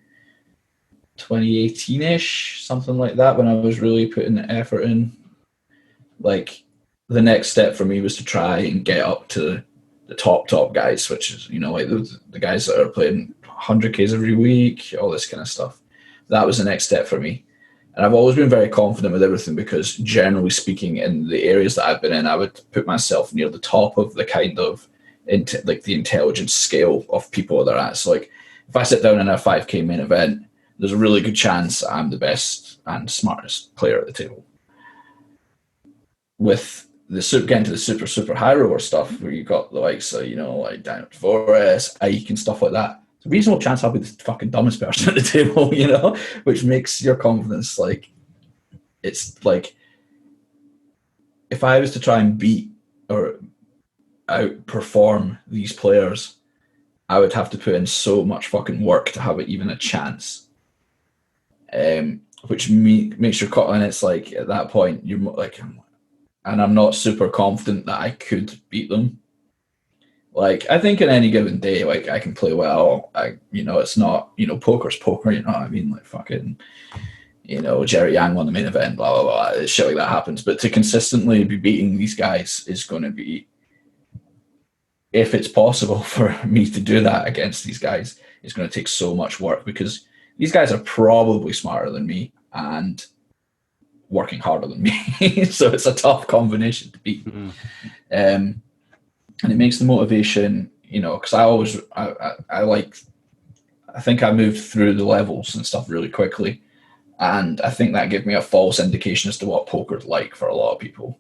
2018-ish, something like that, when I was really putting the effort in. Like the next step for me was to try and get up to the top guys, which is, like the guys that are playing 100Ks every week, all this kind of stuff. That was the next step for me. And I've always been very confident with everything, because generally speaking, in the areas that I've been in, I would put myself near the top of the kind of like the intelligence scale of people that are at. So like if I sit down in a 5K main event, there's a really good chance I'm the best and smartest player at the table. With getting to the super high reward stuff, where you've got the likes of, like Daniel Forrest, Ike and stuff like that, it's a reasonable chance I'll be the fucking dumbest person at the table, which makes your confidence like, it's like, if I was to try and beat or outperform these players, I would have to put in so much fucking work to have it even a chance. Which makes your cut, and it's like at that point you're like, and I'm not super confident that I could beat them. Like I think in any given day, like I can play well. It's not, poker's poker. You know what I mean? Like fucking, Jerry Yang won the main event. Blah blah blah. It's shit like that happens. But to consistently be beating these guys is going to be, if it's possible for me to do that against these guys, it's going to take so much work, because these guys are probably smarter than me and working harder than me. So it's a tough combination to beat. Mm-hmm. And it makes the motivation, because I think I moved through the levels and stuff really quickly. And I think that gave me a false indication as to what poker's like for a lot of people.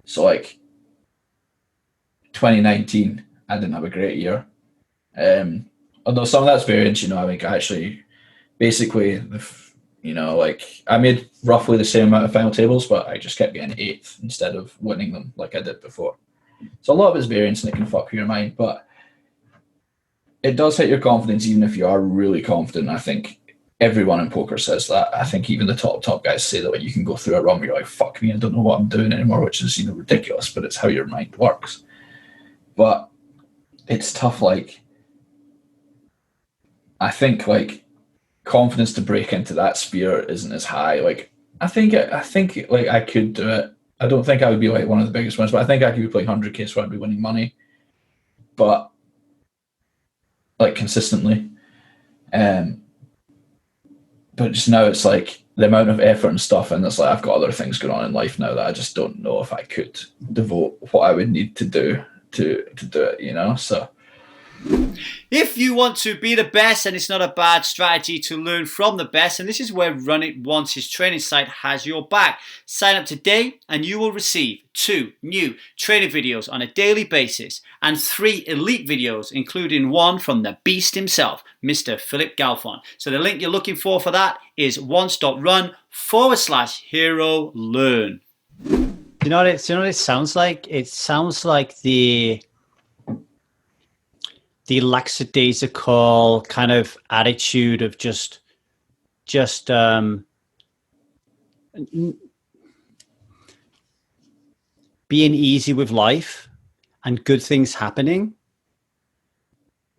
So like 2019, I didn't have a great year. Although some of that's variance, I think actually, basically, I made roughly the same amount of final tables, but I just kept getting 8th instead of winning them like I did before. So a lot of it's variance, and it can fuck with your mind, but it does hit your confidence even if you are really confident. I think everyone in poker says that. I think even the top guys say that when you can go through a run where you're like, fuck me, I don't know what I'm doing anymore, which is, ridiculous, but it's how your mind works. But it's tough. Like, I think like confidence to break into that sphere isn't as high. Like, I think like I could do it. I don't think I would be like one of the biggest ones, but I think I could be playing 100K, so I'd be winning money, but like consistently. But just now it's like the amount of effort and stuff, and it's like I've got other things going on in life now that I just don't know if I could devote what I would need to do to do it, so. If you want to be the best, and it's not a bad strategy to learn from the best, and this is where Run It Once's training site has your back. Sign up today and you will receive 2 new training videos on a daily basis and 3 elite videos, including one from the beast himself, Mr. Philip Galfond. So the link you're looking for that is once.run/hero learn. You know what it sounds like? It sounds like the lackadaisical kind of attitude of just being easy with life and good things happening.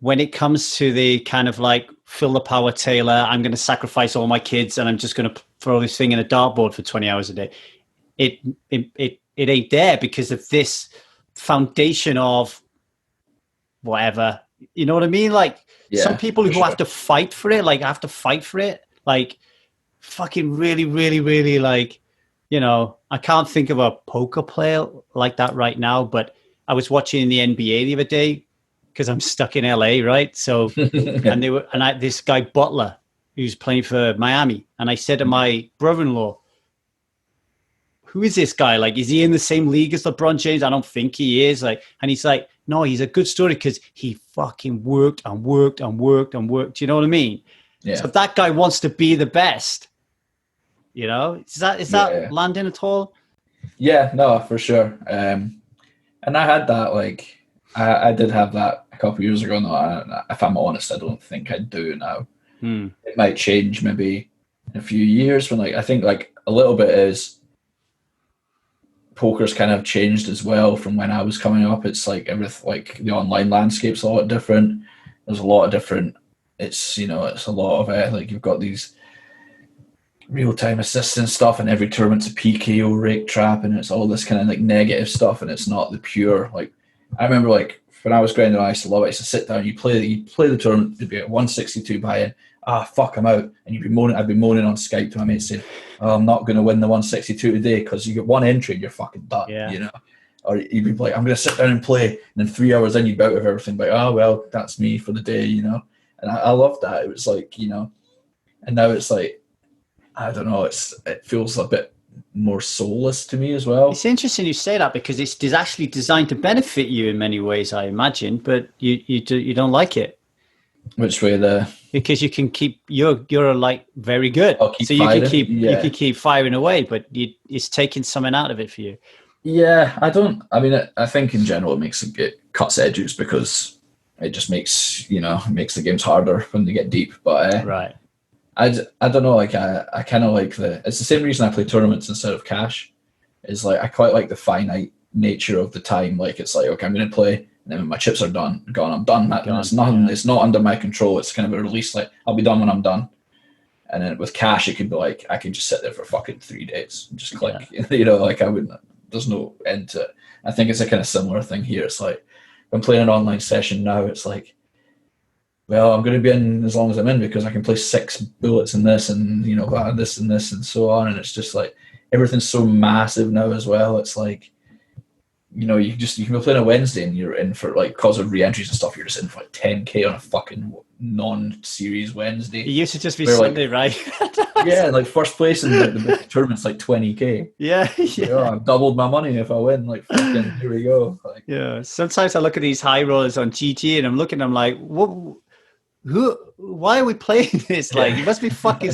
When it comes to the kind of like fill the power Taylor, I'm going to sacrifice all my kids and I'm just going to throw this thing in a dartboard for 20 hours a day. It ain't there because of this foundation of whatever You know what I mean? Like some Yeah, people for who sure. have to fight for it, like have to fight for it, like fucking really, really, really like, I can't think of a poker player like that right now, but I was watching the NBA the other day because I'm stuck in LA, right? So, and they were, and this guy Butler, who's playing for Miami, and I said to my brother-in-law, who is this guy? Like, is he in the same league as LeBron James? I don't think he is. Like, and he's like, no, he's a good story because he fucking worked and worked and worked and worked. You know what I mean? So Yeah, if that guy wants to be the best, is that yeah, landing at all? yeah. No, for sure. And I had that like I did have that a couple of years ago. No, if I'm honest, I don't think I do now. Hmm. It might change maybe in a few years. When like I think like a little bit is poker's kind of changed as well from when I was coming up. It's like everything like the online landscape's a lot different. There's a lot of different. It's a lot of like you've got these real time assistant stuff, and every tournament's a PKO rake trap, and it's all this kind of like negative stuff, and it's not the pure like. I remember like when I was grinding, I used to love it. I used to sit down, you play the tournament, you'd be at 162 buy-in. Fuck, I'm out, and you'd be moaning. I'd be moaning on Skype to my mates saying, "Oh, I'm not going to win the 162 today because you get one entry and you're fucking done," Yeah. Or you'd be like, "I'm going to sit down and play," and then 3 hours in, you'd be out of everything. Like, oh well, that's me for the day. And I loved that. It was like, and now it's like I don't know. It feels a bit more soulless to me as well. It's interesting you say that because it's actually designed to benefit you in many ways, I imagine, but you don't like it Which way the because you can keep you're like very good, I'll keep so you can firing? keep Yeah, firing away, but it's taking something out of it for you. yeah. I don't. I mean, I think in general it cuts edges because it just makes the games harder when they get deep. But Right. I don't know. Like I kind of like it's the same reason I play tournaments instead of cash. Is like I quite like the finite nature of the time. Like it's like okay, I'm going to play, and then when my chips are gone, I'm done. And it's nothing. Yeah. It's not under my control. It's kind of a release. Like I'll be done when I'm done. And then with cash, it could be like I could just sit there for fucking 3 days and just click. Yeah. Like I wouldn't. There's no end to it. I think it's a kind of similar thing here. It's like if I'm playing an online session now. It's like, well, I'm going to be in as long as I'm in because I can play 6 bullets in this and this and this and so on. And it's just like everything's so massive now as well. It's like you can be playing a Wednesday and you're in for like cause of re-entries and stuff. You're just in for like 10K on a fucking non-series It Wednesday. used to just be Where Sunday, like right? yeah, like first place in like the big tournament's like 20K. Yeah, Like, yeah. oh, I've doubled my money if I win. Like fucking here we go. Like Yeah. Sometimes I look at these high rollers on GT and I'm looking, I'm like, what? Why are we playing this? Like, yeah, it must be fucking.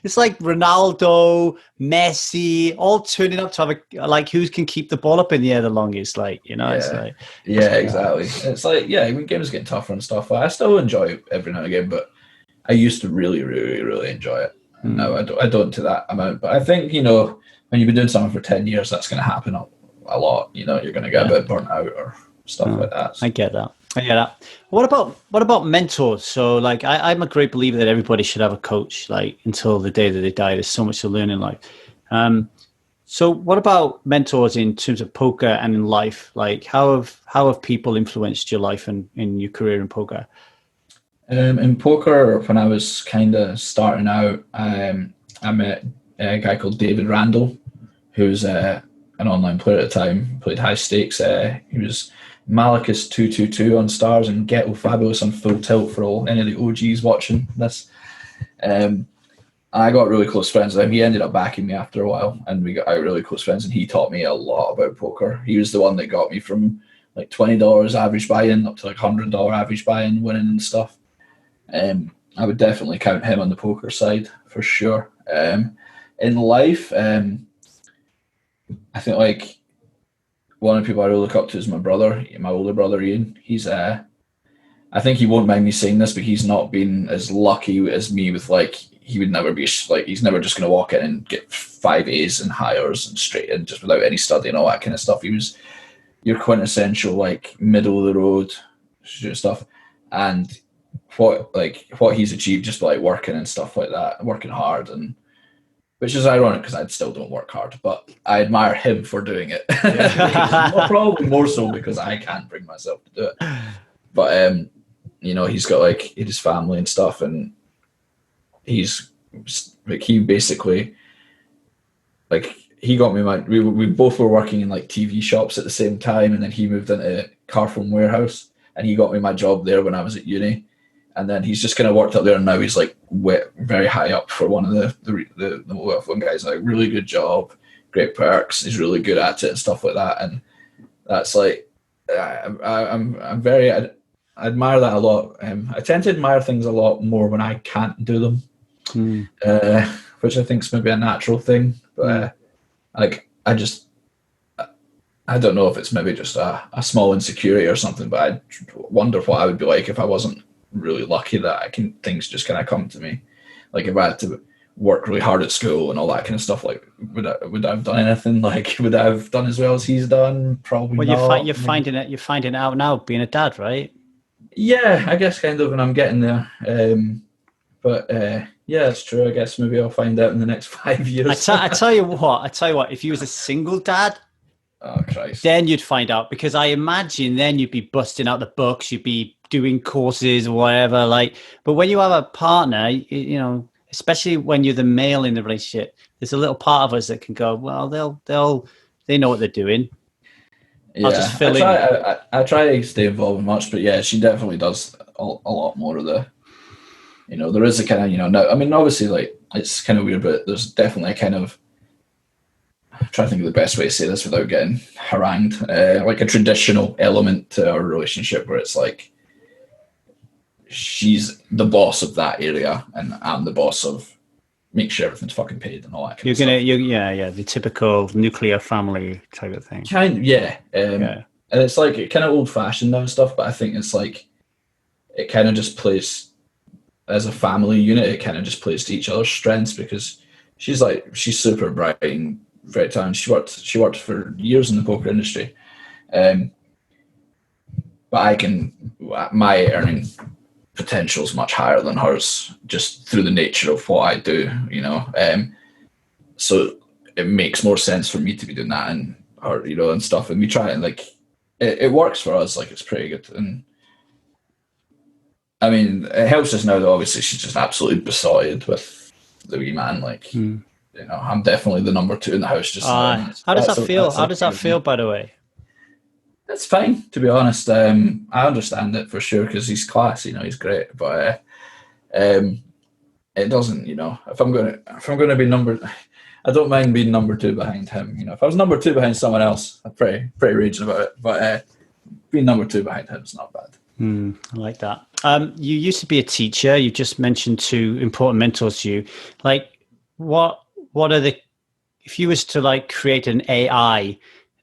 It's like Ronaldo, Messi, all turning up to have like who can keep the ball up in the air the longest. Like, it's yeah, like, yeah, exactly. It's like when games get tougher and stuff. I still enjoy it every now and again, but I used to really, really, really enjoy it, and now I don't. I don't to that amount. But I think when you've been doing something for 10 years, that's going to happen a lot. You're going to get a bit burnt out or stuff like that. So. I get that. I get that. What about mentors? So, like, I'm a great believer that everybody should have a coach. Like, until the day that they die, there's so much to learn in life. So, what about mentors in terms of poker and in life? Like, how have people influenced your life and in your career in poker? In poker, when I was kind of starting out, I met a guy called David Randall, who's an online player at the time, played high stakes. He was Malachus 222 on Stars and Ghetto Fabulous on Full Tilt for any of the OGs watching this. I got really close friends with him. He ended up backing me after a while, and we got out really close friends, and he taught me a lot about poker. He was the one that got me from like $20 average buy-in up to like $100 average buy-in, winning and stuff. I would definitely count him on the poker side for sure. In life, I think like one of the people I really look up to is my brother, my older brother Ian. He's I think he won't mind me saying this, but he's not been as lucky as me with like he would never be like he's never just going to walk in and get 5 A's and hires and straight in just without any study and all that kind of stuff. He was your quintessential like middle of the road stuff, and what he's achieved just by like working and stuff like that, working hard, and which is ironic because I still don't work hard, but I admire him for doing it. Yeah. Probably more so because I can't bring myself to do it. But you know, he's got like his family and stuff, and he's like, he basically, like, he got me we both were working in like TV shops at the same time, and then he moved into Carphone Warehouse, and he got me my job there when I was at uni, and then he's just kind of worked up there, and now he's like very high up for one of the one guys, like, really good job, great perks, he's really good at it and stuff like that, and that's like, I'm very, I admire that a lot. I tend to admire things a lot more when I can't do them, which I think is maybe a natural thing, but like, I don't know if it's maybe just a small insecurity or something, but I wonder what I would be like if I wasn't really lucky that things just kind of come to me. Like, if I had to work really hard at school and all that kind of stuff, like, would I have done anything? Like, would I have done as well as he's done? Probably not. Well, you're finding it out now, being a dad, right? Yeah, I guess kind of, and I'm getting there. But yeah, it's true. I guess maybe I'll find out in the next 5 years. I tell you what, if you was a single dad, oh Christ, then you'd find out, because I imagine then you'd be busting out the books, you'd be doing courses or whatever. Like, but when you have a partner, you know, especially when you're the male in the relationship, there's a little part of us that can go, well, they know what they're doing. Yeah, I'll just fill in. I try to stay involved in much, but yeah, she definitely does a lot more of the. You know, there is a kind of, you know, now, I mean, obviously, like, it's kind of weird, but there's definitely a kind of, I'm trying to think of the best way to say this without getting harangued, like a traditional element to our relationship where it's like, she's the boss of that area and I'm the boss of make sure everything's fucking paid and all that kind of stuff. Yeah, the typical nuclear family type of thing. Yeah. And it's like kind of old fashioned now and stuff, but I think it's like, it kind of just plays, as a family unit, it kind of just plays to each other's strengths, because she's super bright and very talented. She worked for years in the poker industry, but my earning potential is much higher than hers just through the nature of what I do, you know. So it makes more sense for me to be doing that and her, you know, and stuff. And we try and like it works for us. Like, it's pretty good. And I mean, it helps us now that obviously she's just absolutely besotted with the wee man. Like, you know, I'm definitely the number 2 in the house just now. How does that feel? How does that feel, by the way? It's fine, to be honest. I understand it for sure, because he's class, you know, he's great. But it doesn't, you know, if I'm gonna be I don't mind being number 2 behind him. You know, if I was number 2 behind someone else, I'd pretty raging about it. But being number 2 behind him is not bad. I like that. You used to be a teacher. You just mentioned 2 important mentors to you. Like, what are if you was to like create an AI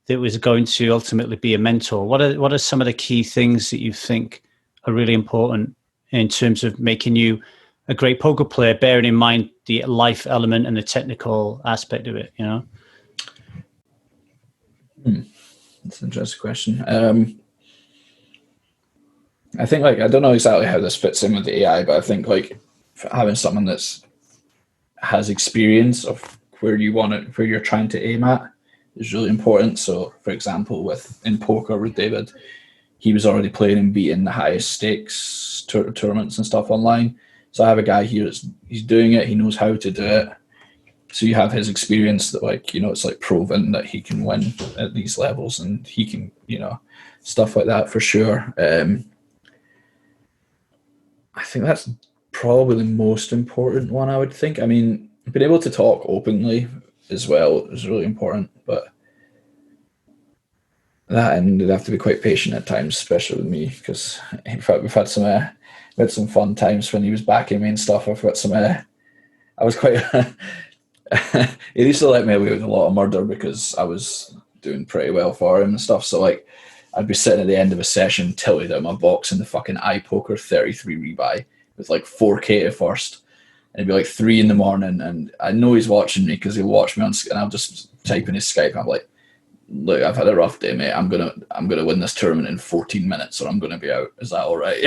that was going to ultimately be a mentor, what are some of the key things that you think are really important in terms of making you a great poker player, bearing in mind the life element and the technical aspect of it, you know? That's an interesting question. I think, like, I don't know exactly how this fits in with the AI, but I think like having someone has experience of where you're trying to aim at is really important. So, for example, in poker with David, he was already playing and beating the highest stakes tournaments and stuff online. So I have a guy here he's doing it. He knows how to do it. So you have his experience that, like, you know, it's like proven that he can win at these levels and he can, you know, stuff like that for sure. I think that's probably the most important one, I would think. I mean, being able to talk openly as well is really important, but that, and you'd have to be quite patient at times, especially with me, because we've had some fun times when he was backing me and stuff. I've got some. I was quite. He used to let me away with a lot of murder because I was doing pretty well for him and stuff. So, like, I'd be sitting at the end of a session, tilted out my box in the fucking iPoker 33 rebuy with like 4K at first. And it'd be like 3 a.m, and I know he's watching me because he'll watch me on, and I'll just type in his Skype. And I'm like, look, I've had a rough day, mate. I'm gonna win this tournament in 14 minutes, or I'm gonna be out. Is that all right?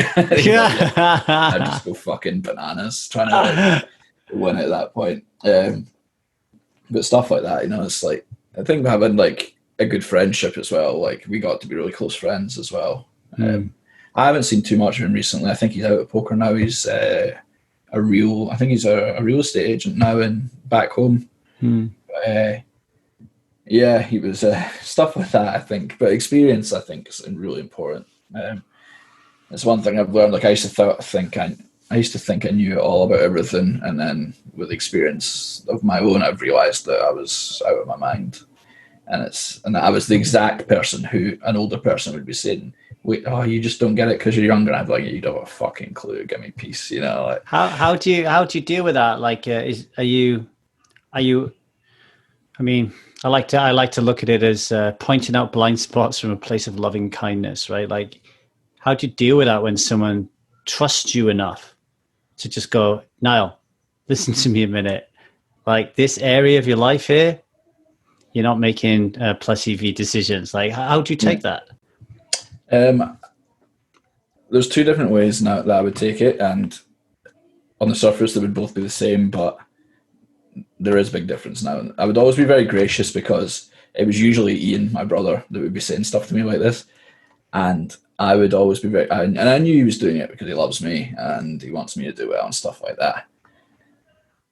Yeah. I just go fucking bananas trying to win at that point. But stuff like that, you know, it's like, I think having like a good friendship as well. Like, we got to be really close friends as well. I haven't seen too much of him recently. I think he's out at poker now. He's a real estate agent now and back home. Yeah, he was stuff like that, I think. But experience, I think, is really important. It's one thing I've learned. Like I used to think I knew all about everything, and then with experience of my own, I've realised that I was out of my mind, and that I was the exact person who an older person would be saying, "Wait, oh, you just don't get it because you're younger." And I'd be like, "You don't have a fucking clue. Give me peace," you know. Like, how do you deal with that? Like, are you? I mean, I like to look at it as pointing out blind spots from a place of loving kindness, right? Like, how do you deal with that when someone trusts you enough to just go, Niall, listen to me a minute. Like, this area of your life here, you're not making plus EV decisions. Like, how do you take that? There's two different ways now that I would take it, and on the surface they would both be the same, but there is a big difference now. I would always be very gracious because it was usually Ian, my brother, that would be saying stuff to me like this, and I would always be and I knew he was doing it because he loves me and he wants me to do well and stuff like that.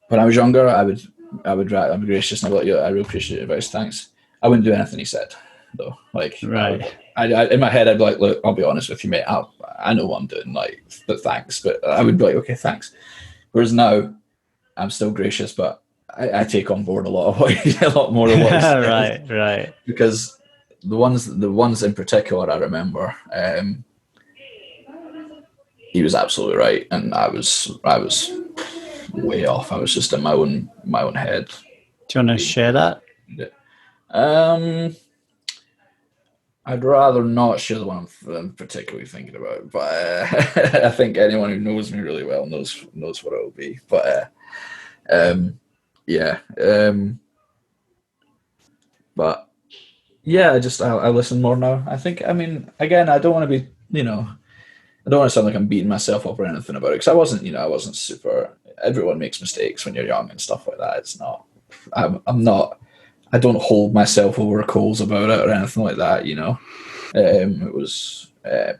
When I was younger, I'm gracious and I'd be like, yeah, I really appreciate your advice, thanks. I wouldn't do anything he said, though. Like, right. I in my head, I'd be like, look, I'll be honest with you, mate. I know what I'm doing, like, but thanks. But I would be like, okay, thanks. Whereas now, I'm still gracious, but I take on board a lot more than what he says. Right. Because the ones in particular I remember, he was absolutely right, and I was way off. I was just in my own head. Do you want to share that? I'd rather not share the one I'm particularly thinking about, but I think anyone who knows me really well knows what it will be. But yeah. But yeah, I listen more now. I think, I mean, again, I don't want to be, I don't want to sound like I'm beating myself up or anything about it, because I wasn't super. Everyone makes mistakes when you're young and stuff like that. It's not. I'm not. I don't hold myself over coals about it or anything like that. It was.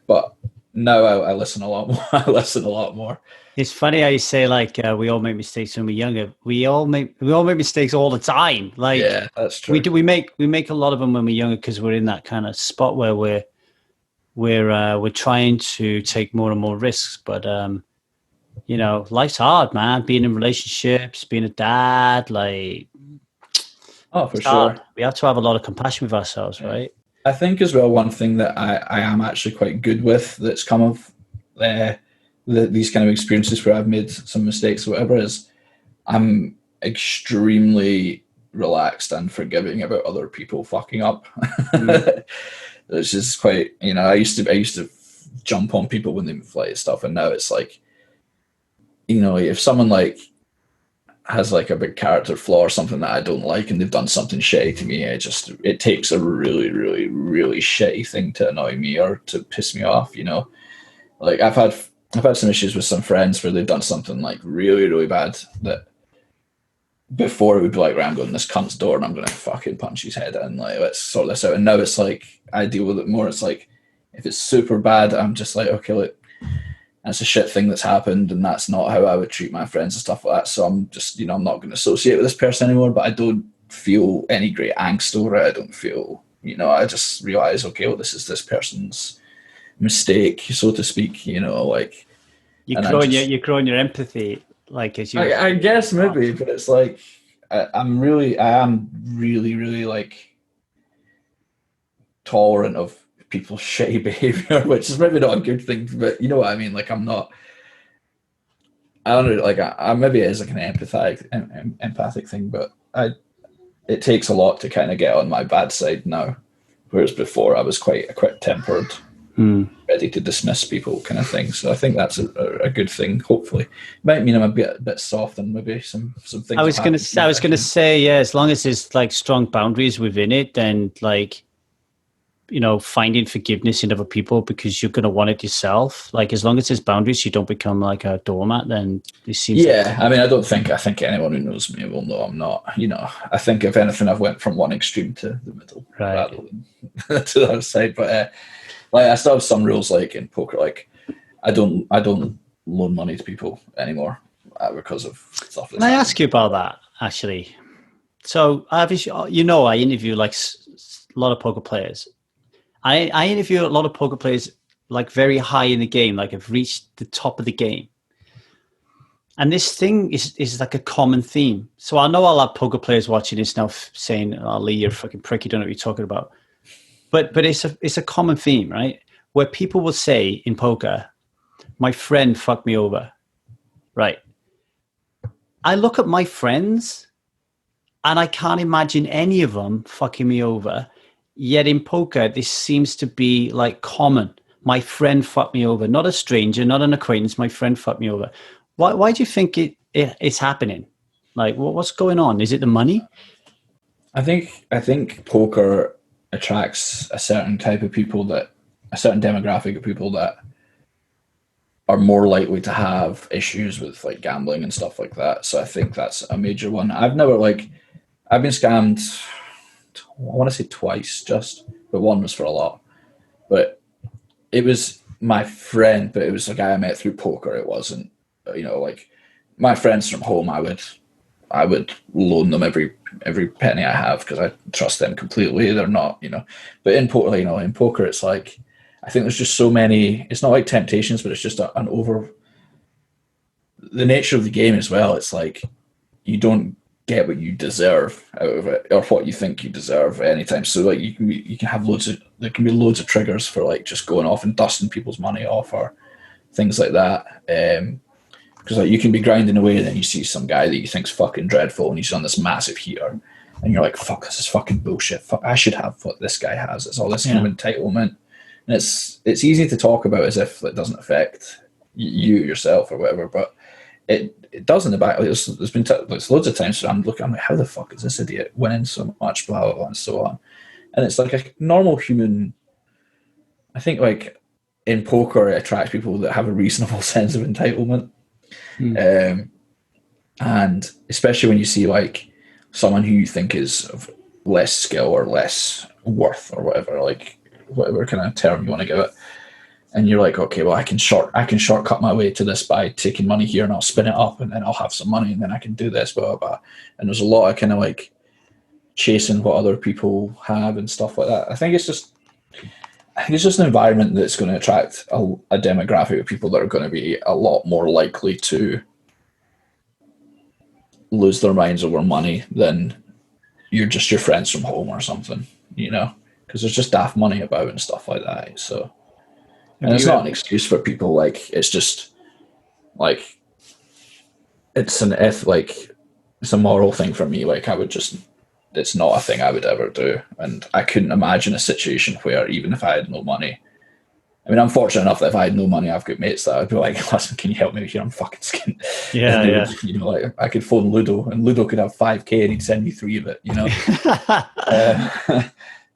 But now I listen a lot more. I listen a lot more. It's funny how you say, like, we all make mistakes when we're younger. We all make mistakes all the time. Like, yeah, that's true. We make a lot of them when we're younger because we're in that kind of spot where we're trying to take more and more risks. But life's hard, man. Being in relationships, being a dad, like, oh, for sure. Hard. We have to have a lot of compassion with ourselves, right? I think as well, one thing that I am actually quite good with that's come of these kind of experiences where I've made some mistakes or whatever is I'm extremely relaxed and forgiving about other people fucking up. It's just quite, I used to jump on people when they fly stuff, and now it's like, if someone like has like a big character flaw or something that I don't like and they've done something shitty to me, it takes a really, really, really shitty thing to annoy me or to piss me off, Like I've had some issues with some friends where they've done something like really, really bad that before it would be like, right, I'm going to this cunt's door and I'm going to fucking punch his head in, like, let's sort this out. And now it's like, I deal with it more. It's like, if it's super bad, I'm just like, okay, look, that's a shit thing that's happened and that's not how I would treat my friends and stuff like that. So I'm just, I'm not going to associate with this person anymore, but I don't feel any great angst over it. I don't feel, I just realize, okay, well, this is this person's mistake, so to speak, like. You're growing your empathy, like, as you. I guess maybe, but it's like, I am really like tolerant of people's shitty behavior, which is maybe not a good thing, but you know what I mean? Like, I don't know, like, I maybe it is like an empathic thing, but it takes a lot to kind of get on my bad side now, whereas before I was quite tempered, ready to dismiss people kind of thing. So I think that's a good thing. Hopefully, it might mean I'm a bit soft and maybe some things. I was gonna say, yeah, as long as there's like strong boundaries within it, then like, finding forgiveness in other people because you're going to want it yourself. Like, as long as there's boundaries, you don't become like a doormat, then it seems. Yeah. I mean, I think anyone who knows me will know I'm not, I think if anything, I've went from one extreme to the middle rather than to the other side. But Like I still have some rules, like in poker, like I don't loan money to people anymore because of stuff. Can I ask you about that actually? So obviously, I interview like a lot of poker players. I interview a lot of poker players like very high in the game, like have reached the top of the game. And this thing is like a common theme. So I know a lot of poker players watching this now saying, "Oh, Lee, you're a fucking prick. You don't know what you're talking about." But it's a common theme, right? Where people will say in poker, "My friend fucked me over." Right. I look at my friends and I can't imagine any of them fucking me over. Yet in poker, this seems to be like common. My friend fucked me over. Not a stranger, not an acquaintance. My friend fucked me over. Why do you think it's happening? Like, what's going on? Is it the money? I think poker attracts a certain type of people, that a certain demographic of people that are more likely to have issues with like gambling and stuff like that. So I think that's a major one. I've been scammed, I want to say twice just, but one was for a lot. But it was my friend, but it was a guy I met through poker. It wasn't, like my friends from home, I would loan them every penny I have because I trust them completely. They're not, but in poker, it's like, I think there's just so many, it's not like temptations, but it's just the nature of the game as well. It's like, you don't get what you deserve out of it, or what you think you deserve anytime. So like you can have there can be loads of triggers for like just going off and dusting people's money off or things like that. Because like you can be grinding away and then you see some guy that you think's fucking dreadful and he's on this massive heater and you're like, fuck, this is fucking bullshit. Fuck, I should have what this guy has. It's all this kind of entitlement. And it's easy to talk about as if it doesn't affect you yourself or whatever, but it does in the back. There's been loads of times where I'm like, how the fuck is this idiot winning so much, blah, blah, blah, and so on. And it's like a normal human. I think like in poker, it attracts people that have a reasonable sense of entitlement. And especially when you see like someone who you think is of less skill or less worth or whatever kind of term you want to give it. And you're like, okay, well, I can shortcut my way to this by taking money here and I'll spin it up and then I'll have some money and then I can do this, blah, blah, blah. And there's a lot of kind of like chasing what other people have and stuff like that. I think it's just an environment that's going to attract a demographic of people that are going to be a lot more likely to lose their minds over money than you're just your friends from home or something, because there's just daft money about and stuff like that. So. And it's not an excuse for people. Like, it's just like it's a moral thing for me. Like, it's not a thing I would ever do, and I couldn't imagine a situation where even if I had no money. I mean, I'm fortunate enough that if I had no money, I've got mates that I'd be like, "Listen, can you help me here? I'm fucking skinned." Yeah, yeah. Would, like I could phone Ludo, and Ludo could have 5K, and he'd send me 3 of it.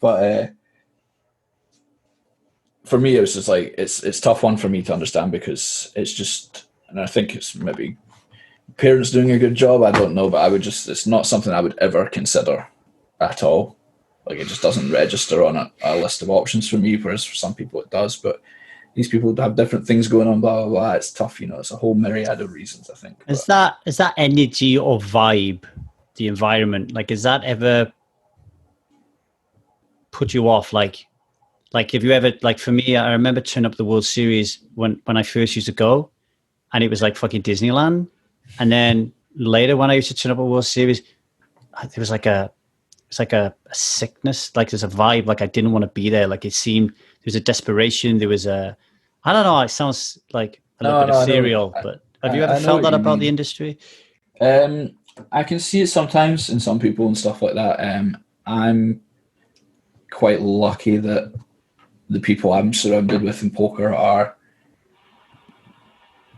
But. For me, it was just like it's a tough one for me to understand because it's just, and I think it's maybe parents doing a good job. I don't know, but it's not something I would ever consider at all. Like, it just doesn't register on a list of options for me, whereas for some people it does. But these people have different things going on, blah, blah, blah. It's tough, It's a whole myriad of reasons, I think. Is that energy or vibe, the environment? Like, has that ever put you off? Like, have you ever, like, for me, I remember turning up the World Series when I first used to go, and it was like fucking Disneyland. And then later, when I used to turn up a World Series, there was like a sickness, like there's a vibe, like I didn't want to be there. Like, it seemed there was a desperation. There was I don't know. It sounds like a little bit ethereal, but have you ever felt that about the industry? I can see it sometimes in some people and stuff like that. I'm quite lucky that the people I'm surrounded with in poker are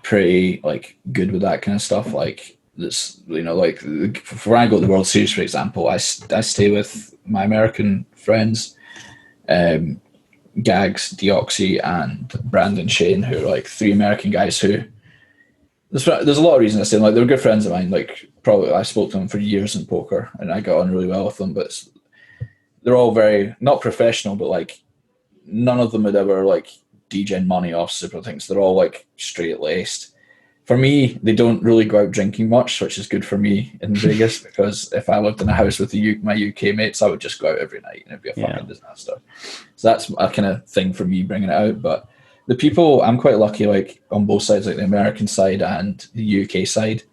pretty like good with that kind of stuff. Like this, like when I go to the World Series, for example, I stay with my American friends, Gags, Deoxy, and Brandon Shane, who are like 3 American guys who there's a lot of reasons I say them. Like, they're good friends of mine. Like, probably I spoke to them for years in poker and I got on really well with them, but they're all very not professional, but like none of them would ever like degen money off super things. They're all like straight laced. For me, they don't really go out drinking much, which is good for me in Vegas because if I lived in a house with my UK mates, I would just go out every night and it'd be a fucking disaster. So that's a kind of thing for me bringing it out. But the people, I'm quite lucky, like on both sides, like the American side and the UK side.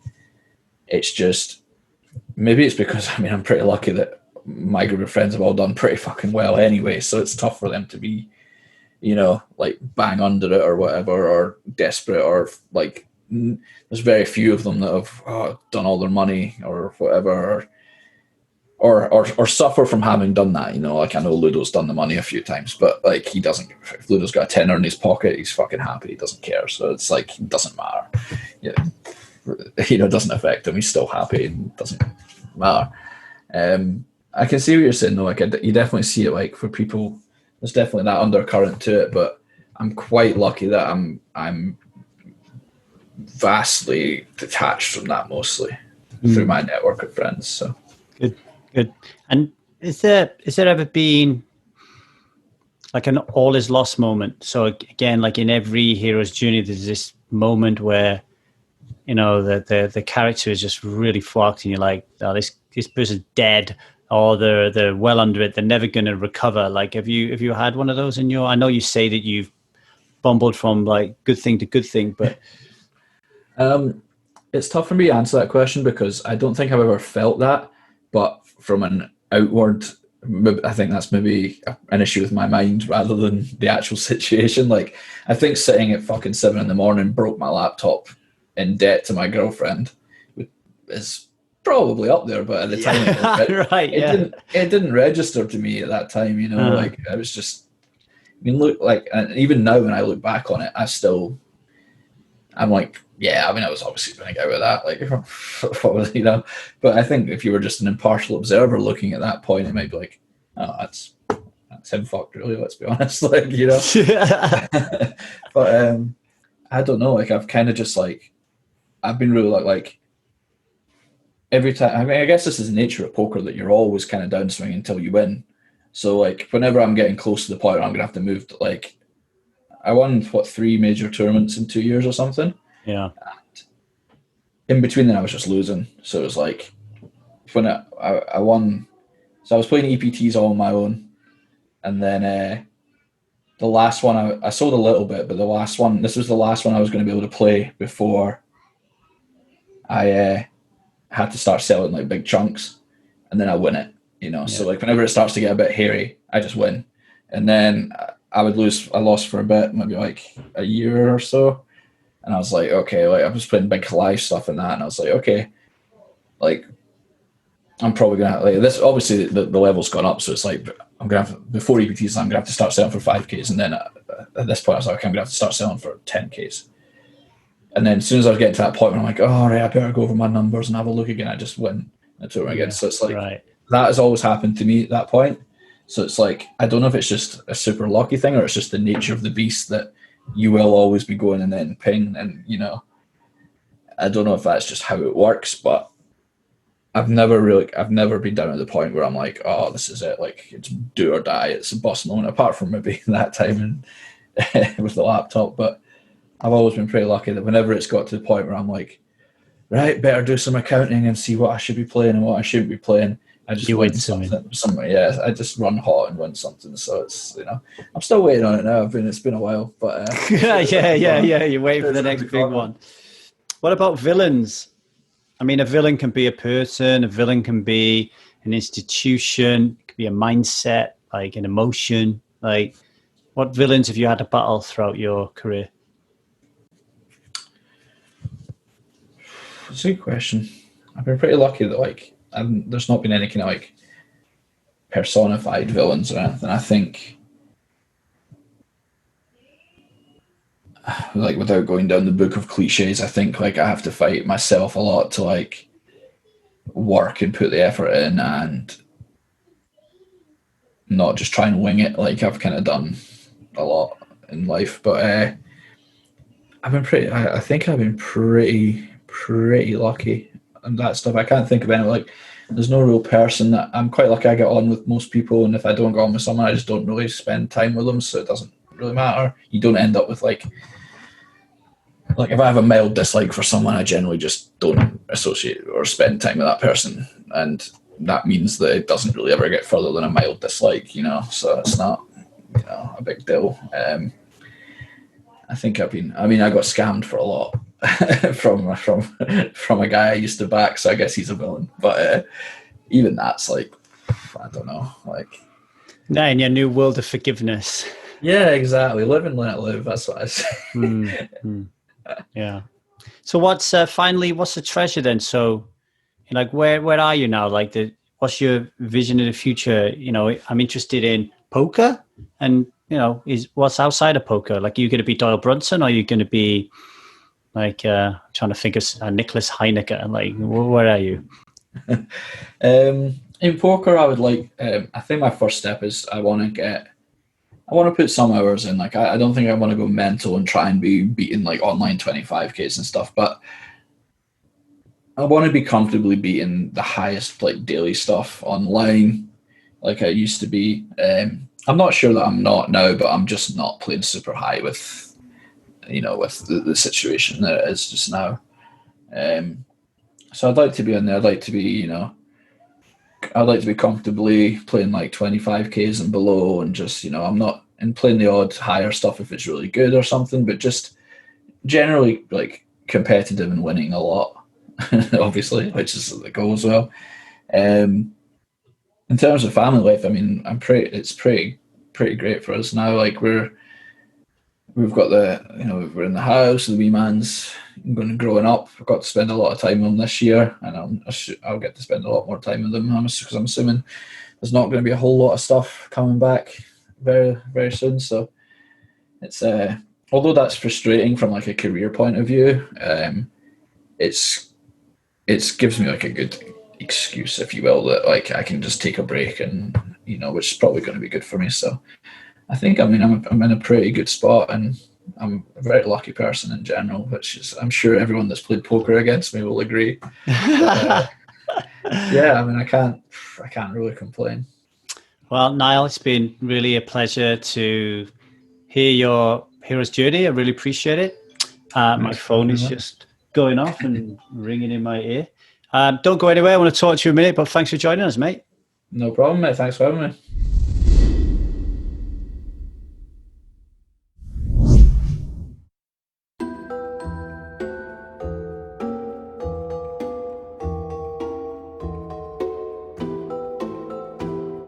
It's just, maybe it's because, I mean, I'm pretty lucky that my group of friends have all done pretty fucking well anyway. So it's tough for them to be, you know, like bang under it or whatever, or desperate, or like, there's very few of them that have done all their money or whatever, or suffer from having done that. You know, like I know Ludo's done the money a few times, but like he doesn't. If Ludo's got a tenner in his pocket, he's fucking happy. He doesn't care. So it's like it doesn't matter. You know, it doesn't affect him. He's still happy. And doesn't matter. I can see what you're saying though. Like you definitely see it. Like for people, there's definitely that undercurrent to it. But I'm quite lucky that I'm vastly detached from that mostly through my network of friends. So good. And is there ever been like an all is lost moment? So again, like in every hero's journey, there's this moment where, you know, the character is just really fucked and you're like, oh, this person's dead, or they're well under it, they're never going to recover. Like have you had one of those in your, I know you say that you've bumbled from like good thing to good thing, but it's tough for me to answer that question because I don't think I've ever felt that. But from an outward, I think that's maybe an issue with my mind rather than the actual situation. Like, I think sitting at fucking 7 a.m, broke my laptop in debt to my girlfriend is probably up there. But at the time, it didn't register to me at that time. You know, like I was just. I mean, look, like, and even now when I look back on it, I'm like, yeah, I mean, I was obviously going to go with that, like, you know. But I think if you were just an impartial observer looking at that point, it might be like, oh, that's him fucked, really. Let's be honest, like, you know. But I don't know. Like, I've kind of just like, I've been really like every time. I mean, I guess this is the nature of poker that you're always kind of downswing until you win. So like, whenever I'm getting close to the point where I'm going to have to move, like, I won 3 major tournaments in 2 years or something. Yeah. And in between then I was just losing. So it was like when I won, so I was playing EPTs all on my own. And then the last one I sold a little bit, but this was the last one I was going to be able to play before I had to start selling like big chunks, and then I win it, you know. Yeah. So like whenever it starts to get a bit hairy, I just win. And then I lost for a bit, maybe like a year or so. And I was like, okay, like I was playing big live stuff and that. And I was like, okay, like I'm probably going to, like this, obviously the level's gone up. So it's like, I'm going to have, before EPTs, I'm going to have to start selling for 5Ks. And then at this point I was like, okay, I'm going to have to start selling for 10Ks. And then as soon as I was getting to that point where I'm like, oh, all right, I better go over my numbers and have a look again, I just win the tournament again. So it's like, that has always happened to me at that point. So it's like, I don't know if it's just a super lucky thing or it's just the nature of the beast that you will always be going and then ping. And, you know, I don't know if that's just how it works, but I've never been down at the point where I'm like, oh, this is it. Like, it's do or die. It's a bust moment, apart from maybe that time with the laptop. But I've always been pretty lucky that whenever it's got to the point where I'm like, right, better do some accounting and see what I should be playing and what I shouldn't be playing. I just win something. Yeah, I just run hot and win something. So it's, you know, I'm still waiting on it now. It's been a while, but yeah. You're waiting for the next big one. What about villains? I mean, a villain can be a person. A villain can be an institution. It could be a mindset, like an emotion. Like, what villains have you had to battle throughout your career? That's a good question. I've been pretty lucky that like there's not been any kind of like personified villains or anything. I think like without going down the book of cliches, I think like I have to fight myself a lot to like work and put the effort in and not just try and wing it like I've kind of done a lot in life. But I think I've been pretty lucky and that stuff. I can't think of any like there's no real person that I'm quite lucky I get on with most people, and if I don't get on with someone, I just don't really spend time with them, so it doesn't really matter. You don't end up with like if I have a mild dislike for someone, I generally just don't associate or spend time with that person, and that means that it doesn't really ever get further than a mild dislike, so it's not a big deal. I think I got scammed for a lot from a guy I used to back, so I guess he's a villain. But even that's like, I don't know, like. Yeah, in your new world of forgiveness. Yeah, exactly. Live and let live. That's what I say. Yeah. So what's the treasure then? So, where are you now? What's your vision of the future? I'm interested in poker, and is what's outside of poker? Like, are you going to be Doyle Brunson, or are you going to be trying to think of Nicholas Heineke? And where are you? In poker, I would I think my first step is I want to put some hours in. I don't think I want to go mental and try and be beating online 25Ks and stuff, but I want to be comfortably beating the highest daily stuff online like I used to be. I'm not sure that I'm not now, but I'm just not playing super high with the situation that it is just now. So I'd like to be in there. I'd like to be comfortably playing 25Ks and below, and just I'm not in playing the odd higher stuff if it's really good or something, but just generally competitive and winning a lot. Obviously, which is the goal as well. In terms of family life, it's pretty great for us now. We've got we're in the house, the wee man's growing up. I've got to spend a lot of time with him this year, and I'll get to spend a lot more time with him, because I'm assuming there's not going to be a whole lot of stuff coming back very, very soon. So it's although that's frustrating from a career point of view, it gives me a good excuse, if you will, that I can just take a break, and which is probably going to be good for me. So I think I'm in a pretty good spot, and I'm a very lucky person in general, which is, I'm sure everyone that's played poker against me will agree. But, yeah, I can't really complain. Well, Niall, it's been really a pleasure to hear your hero's journey. I really appreciate it. My phone is just going off and ringing in my ear. Don't go anywhere. I want to talk to you a minute, but thanks for joining us, mate. No problem, mate. Thanks for having me.